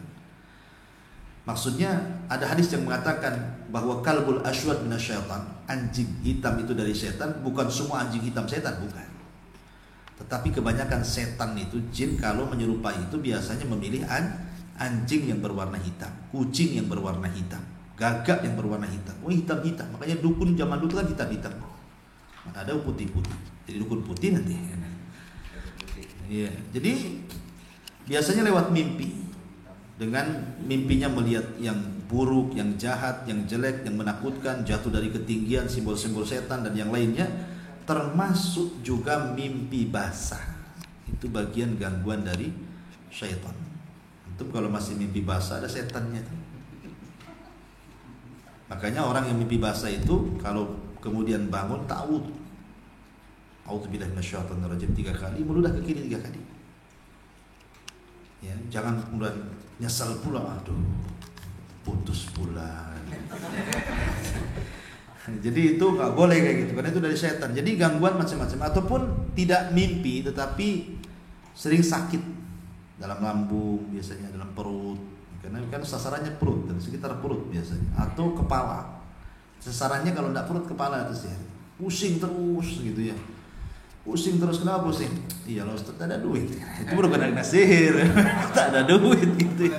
Maksudnya ada hadis yang mengatakan bahwa kalbul aswad minasyaitan, anjing hitam itu dari setan. Bukan semua anjing hitam setan, bukan. Tetapi kebanyakan setan itu, jin, kalau menyerupai itu biasanya memilih anjing yang berwarna hitam, kucing yang berwarna hitam, gagak yang berwarna hitam. Oh, hitam-hitam. Makanya dukun zaman dulu kan hitam-hitam. Mana ada putih-putih. Jadi dukun putih nanti. Iya. Jadi biasanya lewat mimpi. Dengan mimpinya melihat yang buruk, yang jahat, yang jelek, yang menakutkan, jatuh dari ketinggian, simbol-simbol setan dan yang lainnya, termasuk juga mimpi basah. Itu bagian gangguan dari syaitan. Itu kalau masih mimpi basah ada setannya. Makanya orang yang mimpi basah itu kalau kemudian bangun ta'awudz. A'udzubillahi minasyaitonir rajim 3 kali, meludah ke kiri 3 kali. Ya, jangan kemudian nyesal pula, aduh putus pula. Jadi itu nggak boleh kayak gitu, karena itu dari setan. Jadi gangguan macam-macam, ataupun tidak mimpi tetapi sering sakit dalam lambung, biasanya dalam perut, karena kan sasarannya perut dan sekitar perut biasanya, atau kepala. Sasarannya kalau tidak perut, kepala itu sih, pusing terus gitu ya. Pusing terus, kenapa pusing? Iya loh Ustaz, tak ada duit. Itu bukan kena sihir. Tak ada duit gitu.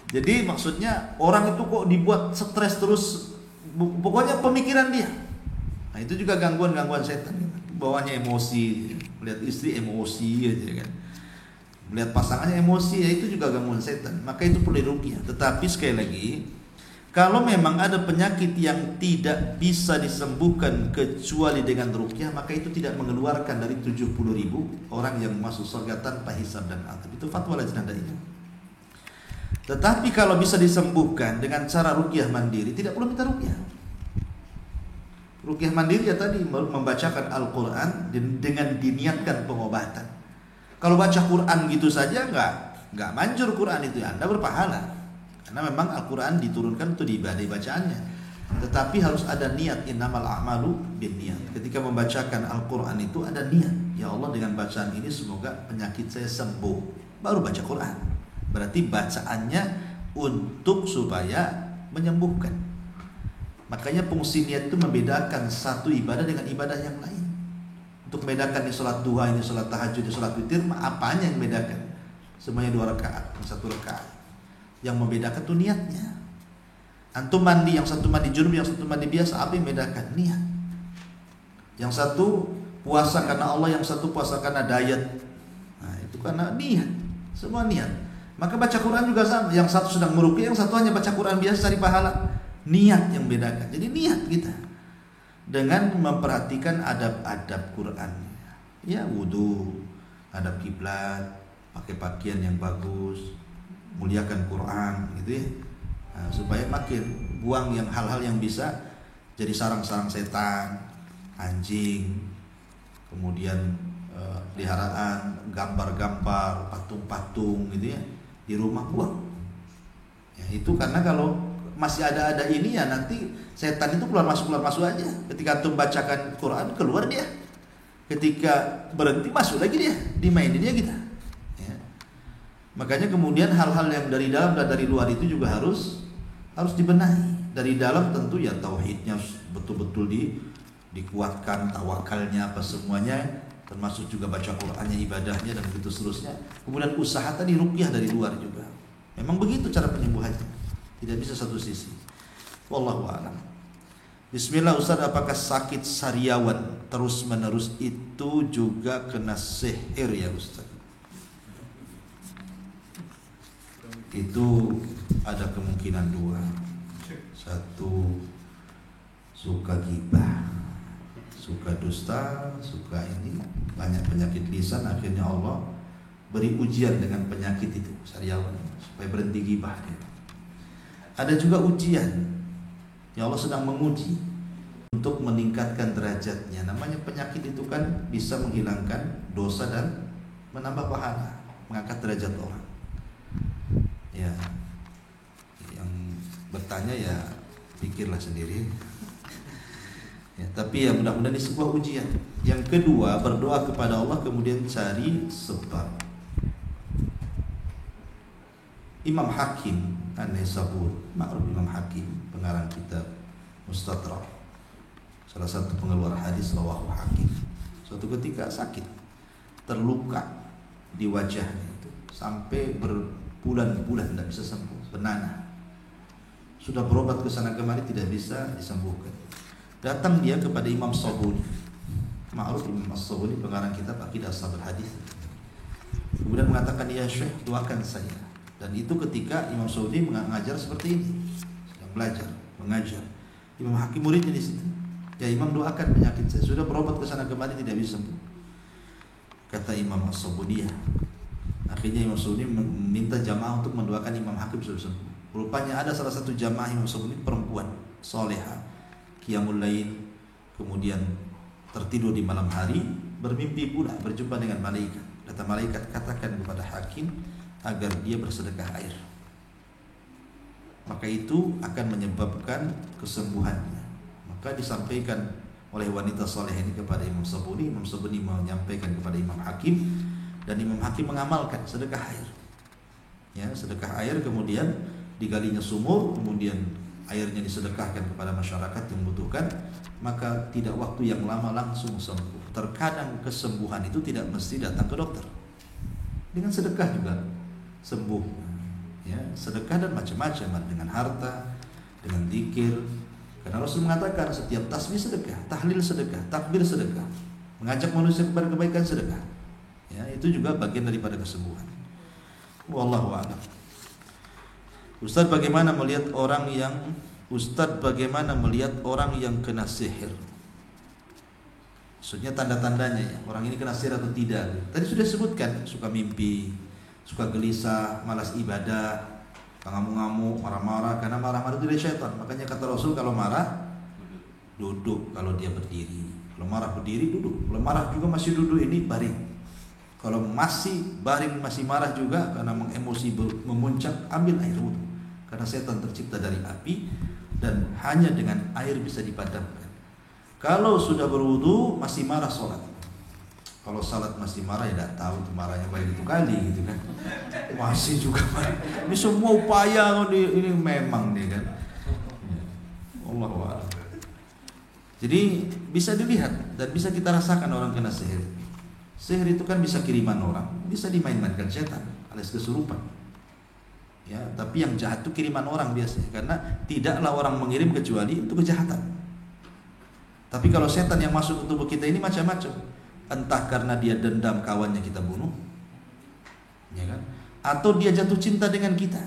Jadi maksudnya orang itu kok dibuat stres terus, pokoknya pemikiran dia. Nah itu juga gangguan-gangguan setan. Bawahnya emosi, melihat istri emosi aja kan. Melihat pasangannya emosi, ya itu juga gangguan setan. Maka itu perlu diruqyah. Tetapi sekali lagi, kalau memang ada penyakit yang tidak bisa disembuhkan kecuali dengan ruqyah, maka itu tidak mengeluarkan dari 70.000 orang yang masuk surga tanpa hisab dan azab. Itu fatwa lajnah itu. Tetapi kalau bisa disembuhkan dengan cara ruqyah mandiri, tidak perlu minta ruqyah. Ruqyah mandiri ya tadi membacakan Al-Quran dengan diniatkan pengobatan. Kalau baca Quran gitu saja nggak manjur Quran itu, Anda berpahala. Karena memang Al-Quran diturunkan untuk diibadah bacaannya. Tetapi harus ada niat, innamal a'malu binniyat. Ketika membacakan Al-Quran itu ada niat, ya Allah dengan bacaan ini semoga penyakit saya sembuh, baru baca Quran. Berarti bacaannya untuk supaya menyembuhkan. Makanya fungsi niat itu membedakan satu ibadah dengan ibadah yang lain. Untuk membedakan ini sholat duha, ini sholat tahajud, ini sholat witir, apanya yang membedakan? Semuanya 2 rakaat, 1 rakaat. Yang membedakan itu niatnya. Antum mandi, yang satu mandi junub, yang satu mandi biasa, apa yang bedakan? Niat. Yang satu puasa karena Allah, yang satu puasa karena diet. Nah, itu karena niat. Semua niat. Maka baca Quran juga sama. Yang satu sedang meruqyah, yang satu hanya baca Quran biasa cari pahala. Niat yang bedakan. Jadi niat kita dengan memperhatikan adab-adab Quran. Ya, wudu, adab kiblat, pakai pakaian yang bagus, muliakan Quran, gitu ya. Nah, supaya makin buang yang hal-hal yang bisa jadi sarang-sarang setan, anjing, kemudian peliharaan, gambar-gambar, patung-patung, gitu ya, di rumah buang. Ya, itu karena kalau masih ada ini ya nanti setan itu keluar masuk aja. Ketika antum bacakan Quran keluar dia. Ketika berhenti masuk lagi dia, dimainin dia kita. Ya. Makanya kemudian hal-hal yang dari dalam dan dari luar itu juga harus dibenahi. Dari dalam tentu ya tauhidnya betul-betul dikuatkan, tawakalnya apa semuanya, termasuk juga baca Qur'annya, ibadahnya dan begitu seterusnya. Kemudian usaha tadi ruqyah dari luar juga. Memang begitu cara penyembuhannya. Tidak bisa satu sisi. Wallahu a'lam. Bismillah Ustaz, apakah sakit sariawan terus menerus itu juga kena sihir ya Ustaz? Itu ada kemungkinan dua. Satu, suka gibah, suka dusta, suka ini, banyak penyakit lisan, akhirnya Allah beri ujian dengan penyakit itu sariawan supaya berhenti gibah dia. Ada juga ujian yang Allah sedang menguji untuk meningkatkan derajatnya. Namanya penyakit itu kan bisa menghilangkan dosa dan menambah pahala, mengangkat derajat orang. Ya, yang bertanya ya pikirlah sendiri. Ya, tapi ya mudah-mudahan ini sebuah ujian. Yang kedua, berdoa kepada Allah kemudian cari sebab. Imam Hakim An-Naisaburi, ma'ruf Imam Hakim, pengarang kitab Mustadrak, salah satu pengeluar hadis rawahu Hakim. Suatu ketika sakit, terluka di wajahnya itu sampai berbulan-bulan tidak bisa sembuh, bernanah. Sudah berobat ke sana kemari tidak bisa disembuhkan. Datang dia kepada Imam Sabuni, ma'ruf Imam Sabuni, pengarang kitab Aqidah Ashabul Hadis. Kemudian mengatakan, ya Syekh, doakan saya. Dan itu ketika Imam Sabuni mengajar seperti ini, sedang belajar, mengajar. Imam Hakim muridnya di situ. Ya Imam, doakan penyakit saya. Sudah berobat ke sana kemari tidak bisa sembuh. Kata Imam Sabuni, ya. Akhirnya Imam Sabuni meminta jamaah untuk mendoakan Imam Hakim sudah sembuh. Rupanya ada salah satu jamaah Imam Sabuni perempuan, soleha, qiyamul lail, kemudian tertidur di malam hari, bermimpi pula berjumpa dengan malaikat. Kata malaikat, katakan kepada Hakim agar dia bersedekah air. Maka itu akan menyebabkan kesembuhannya. Maka disampaikan oleh wanita soleh ini kepada Imam Sabuni. Imam Sabuni menyampaikan kepada Imam Hakim, dan Imam Hakim mengamalkan sedekah air. Ya, sedekah air, kemudian digalinya sumur, kemudian airnya disedekahkan kepada masyarakat yang membutuhkan. Maka tidak waktu yang lama langsung sembuh. Terkadang kesembuhan itu tidak mesti datang ke dokter. Dengan sedekah juga sembuh. Ya, sedekah dan macam-macam, dengan harta, dengan zikir. Karena Rasul mengatakan setiap tasbih sedekah, tahlil sedekah, takbir sedekah, mengajak manusia kepada kebaikan sedekah. Ya, itu juga bagian daripada kesembuhan. Wallahu a'lam. Ustaz, bagaimana melihat orang yang kena sihir? Maksudnya tanda-tandanya ya, orang ini kena sihir atau tidak. Tadi sudah sebutkan, suka mimpi, suka gelisah, malas ibadah, ngamuk-ngamuk, marah-marah. Karena marah-marah itu dari syaitan. Makanya kata Rasul, kalau marah duduk, kalau dia berdiri. Kalau marah berdiri, duduk. Kalau marah juga masih duduk, ini baring. Kalau masih baring, masih marah juga karena emosi memuncak, ambil air wudhu. Karena setan tercipta dari api dan hanya dengan air bisa dipadamkan. Kalau sudah berwudhu masih marah sholat. Kalau salat masih marah, ya tidak tahu itu marahnya baik itu kali gitu kan. Masih juga marah. Ini semua upaya ini memang nih kan. Allahu a'lam. Jadi bisa dilihat dan bisa kita rasakan orang kena sihir. Sihir itu kan bisa kiriman orang, bisa dimain-mainkan setan alias kesurupan. Ya, tapi yang jahat itu kiriman orang biasanya, karena tidaklah orang mengirim kecuali untuk kejahatan. Tapi kalau setan yang masuk ke tubuh kita ini macam-macam. Entah karena dia dendam kawannya kita bunuh, ya kan? Atau dia jatuh cinta dengan kita.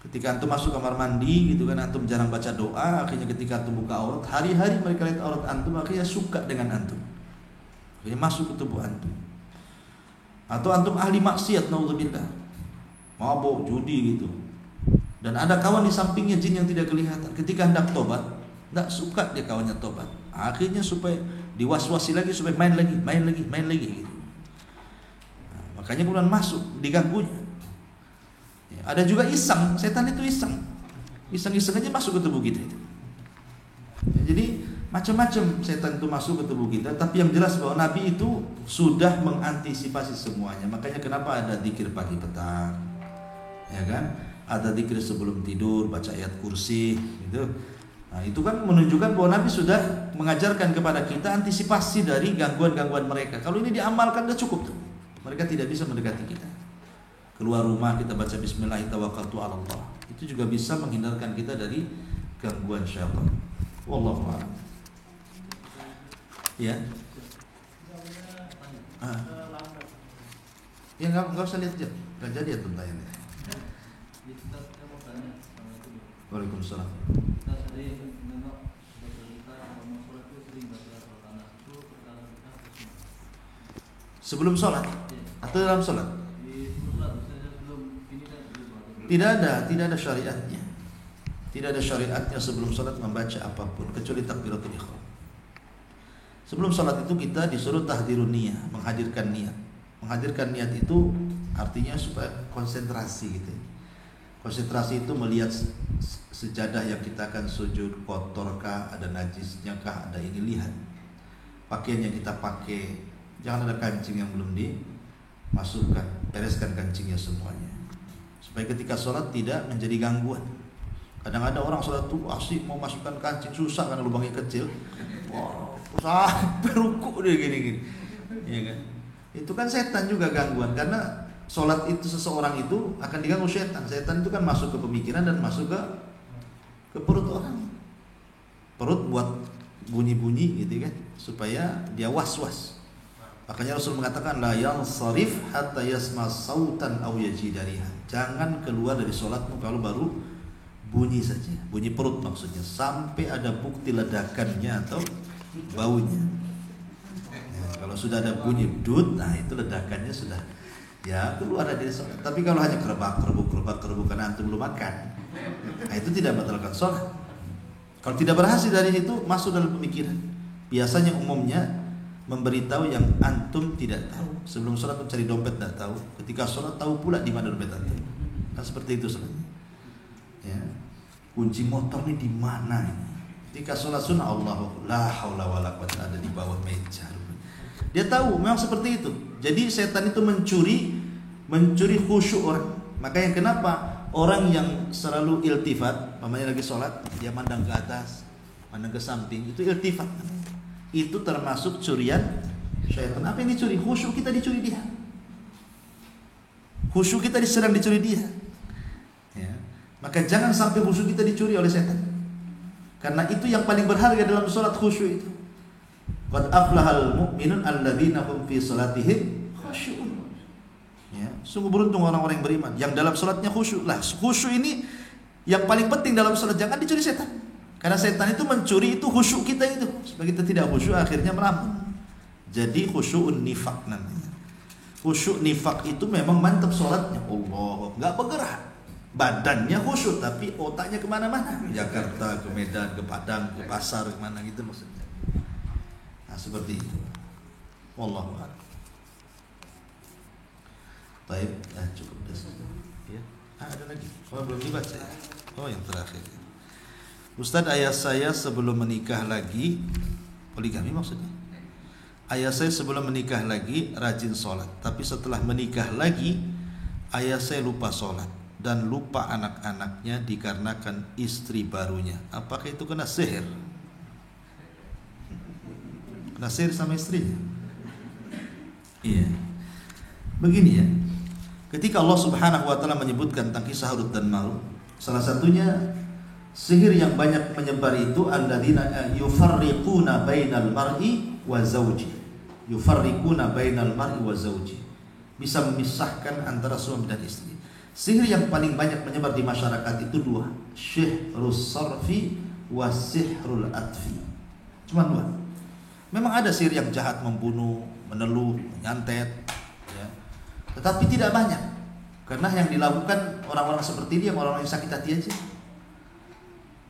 Ketika antum masuk kamar mandi gitu kan, antum jarang baca doa, akhirnya ketika antum buka aurat, hari-hari mereka lihat aurat antum, akhirnya suka dengan antum. Akhirnya masuk ke tubuh antum. Atau antum ahli maksiat, naudzubillah, mabuk, judi gitu. Dan ada kawan di sampingnya jin yang tidak kelihatan. Ketika hendak tobat, tidak suka dia kawannya tobat. Akhirnya supaya diwaswasi lagi, supaya main lagi gitu. Nah, makanya bulan masuk, diganggunya. Ya, ada juga iseng, setan itu iseng aja masuk ke tubuh kita itu. Ya, jadi macam-macam setan itu masuk ke tubuh kita. Tapi yang jelas bahwa Nabi itu sudah mengantisipasi semuanya. Makanya kenapa ada zikir pagi petang, ya kan? Ada zikir sebelum tidur, baca ayat kursi gitu. Nah, itu kan menunjukkan bahwa Nabi sudah mengajarkan kepada kita antisipasi dari gangguan-gangguan mereka. Kalau ini diamalkan sudah cukup tuh. Mereka tidak bisa mendekati kita. Keluar rumah kita baca Bismillahirrahmanirrahim. Itu juga bisa menghindarkan kita dari gangguan syaitan. Wallahu a'lam. Ya. Ya enggak usah lihat jam. Enggak jadi ya tuntayannya. Waalaikumsalam. Sebelum sholat atau dalam sholat? Tidak ada syariatnya. Tidak ada syariatnya sebelum sholat membaca apapun kecuali takbiratul ihram. Sebelum sholat itu kita disuruh tahdirun niyah, menghadirkan niat. Menghadirkan niat itu artinya supaya konsentrasi gitu. Konsentrasi itu melihat sejadah yang kita akan sujud, kotorkah, ada najisnya kah, ada ini, lihat. Pakaian yang kita pakai, jangan ada kancing yang belum dimasukkan, bereskan kancingnya semuanya. Supaya ketika sholat tidak menjadi gangguan. Kadang ada orang sholat tuh asik mau masukkan kancing, susah karena lubangnya kecil. Wah, sampai rukuk dia gini-gini. Ya kan? Itu kan setan juga gangguan, karena sholat itu seseorang itu akan diganggu setan. Setan itu kan masuk ke pemikiran dan masuk ke perut orang. Perut buat bunyi-bunyi gitu kan, supaya dia was-was. Makanya Rasul mengatakan la yansarif hatta yasma sautan aw yajidariha. Jangan keluar dari sholatmu kalau baru bunyi saja, bunyi perut maksudnya, sampai ada bukti ledakannya atau baunya. Ya, kalau sudah ada bunyi dud, nah itu ledakannya sudah ya keluar dari sholat. Tapi kalau hanya kerebuk karena antum belum makan, nah itu tidak batalkan sholat. Kalau tidak berhasil dari situ, masuk dalam pemikiran. Biasanya umumnya memberitahu yang antum tidak tahu. Sebelum sholat mencari dompet tidak tahu, ketika sholat tahu pula di mana dompet antum. Kan seperti itu sholatnya. Ya. Kunci motor ini di mana ini? Ketika sholat sunnah, Allahu la haula wala quwwata, ada di bawah meja. Dia tahu memang seperti itu. Jadi setan itu mencuri khusyuk orang. Makanya kenapa orang yang selalu iltifat, namanya lagi sholat, dia mandang ke atas, mandang ke samping, itu iltifat. Itu termasuk curian syaitan. Apa yang dicuri? Khusyuk kita dicuri dia. Khusyuk kita diserang, dicuri dia. Ya. Maka jangan sampai khusyuk kita dicuri oleh setan. Karena itu yang paling berharga dalam sholat, khusyuk itu. Qad aflahal mu'minun alladzina hum fi sholatihim khusyu'un. Ya, sungguh beruntung orang-orang yang beriman yang dalam sholatnya khusyuk. Lah, khusyuk ini yang paling penting dalam sholat, jangan dicuri setan. Karena setan itu mencuri itu khusyuk kita itu. Supaya kita tidak khusyuk akhirnya melamun. Jadi khusyu'un nifaq namanya. Khusyuk nifaq itu memang mantap sholatnya, Allah, nggak bergerak. Badannya khusyuk tapi otaknya kemana-mana. Jakarta, ke Medan, ke Padang, ke pasar, kemana gitu maksudnya. Nah seperti itu. Wallahu a'lam. Baik, cukup dah. Ya. Ada lagi? Oh belum dibaca. Oh yang terakhir. Ustadz, ayah saya sebelum menikah lagi, poligami maksudnya. Ayah saya sebelum menikah lagi rajin sholat, tapi setelah menikah lagi ayah saya lupa sholat dan lupa anak-anaknya dikarenakan istri barunya. Apakah itu kena sihir? Kena sihir sama istrinya? Iya. Begini ya, Ketika Allah Subhanahu wa taala menyebutkan tentang kisah Harut dan Marut, salah satunya sihir yang banyak menyebar itu alladzina yufarriquna bainal mar'i wa zawji. Yufarriquna bainal mar'i wa zawji. Bisa memisahkan antara suami dan istri. Sihir yang paling banyak menyebar di masyarakat itu dua, syihrus sarfi wa sihrul atfi. Cuma dua. Memang ada sihir yang jahat, membunuh, meneluh, menyantet, ya. Tetapi tidak banyak. Karena yang dilakukan orang-orang seperti ini, orang-orang yang sakit hati aja.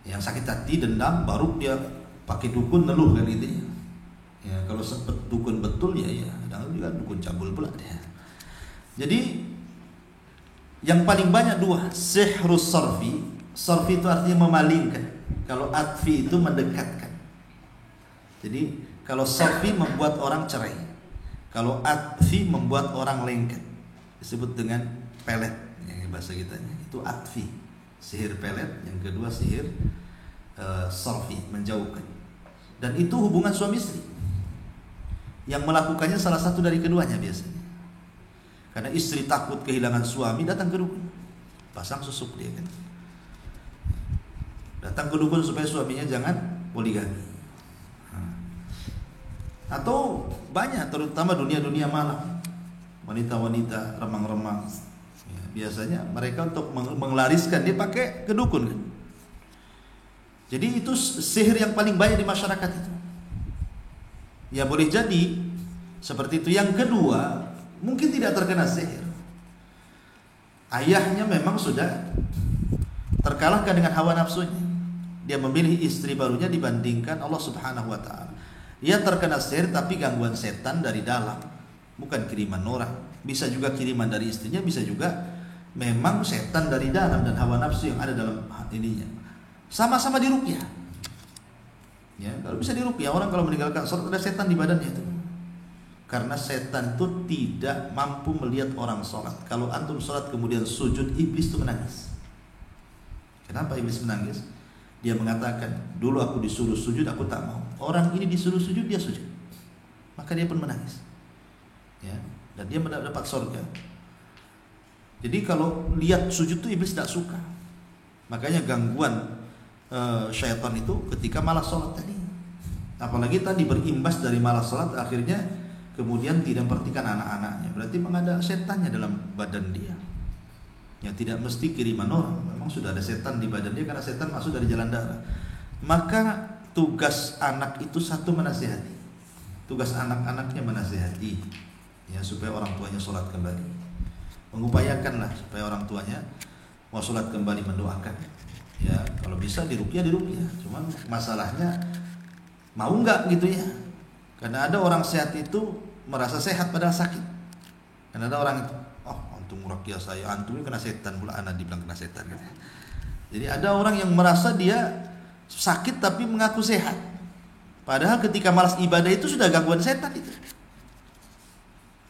Yang sakit hati, dendam, baru dia pakai dukun, neluh kan gitu ya. Ya kalau sempat dukun betul ya, kadang juga dukun cabul pula dia. Jadi yang paling banyak dua, sihrus sarfi. Sarfi itu artinya memalingkan. Kalau atfi itu mendekatkan. Jadi kalau sarfi membuat orang cerai. Kalau atfi membuat orang lengket. Disebut dengan pelet yang bahasa kita. Itu atfi. Sihir pelet, yang kedua sihir sarfi, menjauhkan. Dan itu hubungan suami istri. Yang melakukannya salah satu dari keduanya biasanya. Karena istri takut kehilangan suami, datang ke dukun. Pasang susuk dia kan. Datang ke dukun supaya suaminya jangan poligami. Atau banyak, terutama dunia-dunia malam, wanita-wanita remang-remang. Ya, biasanya mereka untuk menglariskan dia pakai ke dukun kan. Jadi itu sihir yang paling banyak di masyarakat itu. Ya boleh jadi seperti itu. Yang kedua, mungkin tidak terkena sihir. Ayahnya memang sudah terkalahkan dengan hawa nafsunya. Dia memilih istri barunya dibandingkan Allah Subhanahu wa taala. Dia terkena sihir tapi gangguan setan dari dalam, bukan kiriman orang. Bisa juga kiriman dari istrinya, bisa juga memang setan dari dalam dan hawa nafsu yang ada dalam ininya. Sama-sama diruqyah. Ya, kalau bisa diruqyah, orang kalau meninggalkan salat ada setan di badannya itu. Karena setan itu tidak mampu melihat orang sholat. Kalau antum sholat kemudian sujud, iblis itu menangis. Kenapa iblis menangis? Dia mengatakan, dulu aku disuruh sujud, aku tak mau. Orang ini disuruh sujud, dia sujud. Maka dia pun menangis. Ya, dan dia mendapat surga. Jadi kalau lihat sujud itu iblis tidak suka. Makanya gangguan syaitan itu ketika malas sholat tadi. Apalagi tadi berimbas dari malas sholat, akhirnya kemudian tidak memperhatikan anak-anaknya. Berarti memang ada setannya dalam badan dia. Ya tidak mesti kiriman orang. Memang sudah ada setan di badan dia karena setan masuk dari jalan darah. Maka tugas anak itu satu, menasihati. Tugas anak-anaknya menasihati. Ya supaya orang tuanya sholat kembali. Mengupayakanlah supaya orang tuanya mau sholat kembali, mendoakan. Ya kalau bisa diruqyah. Cuman masalahnya mau nggak gitu ya. Karena ada orang sehat itu merasa sehat padahal sakit. Karena ada orang itu, oh antum ruqyah saya, antum kena setan pula, anak dibilang kena setan. Jadi ada orang yang merasa dia sakit tapi mengaku sehat. Padahal ketika malas ibadah itu sudah gangguan setan itu.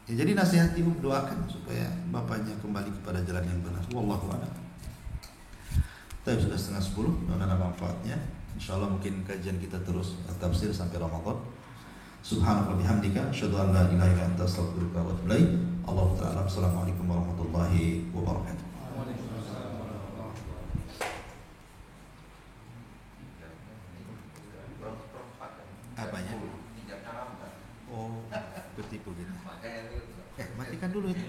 Ya, jadi nasihati, doakan supaya bapaknya kembali kepada jalan yang benar. Wallahu a'lam. Tapi sudah 9:30, dan ada manfaatnya. Insyaallah mungkin kajian kita terus tafsir sampai Ramadan. Subhanallah bihamdika, asyhadu an la ilaha illa anta, astaghfiruka wa atubu ilaik. Allahu ta'ala. Assalamualaikum warahmatullahi wabarakatuh. Apanya? Oh, ketipu gitu. Matikan dulu itu.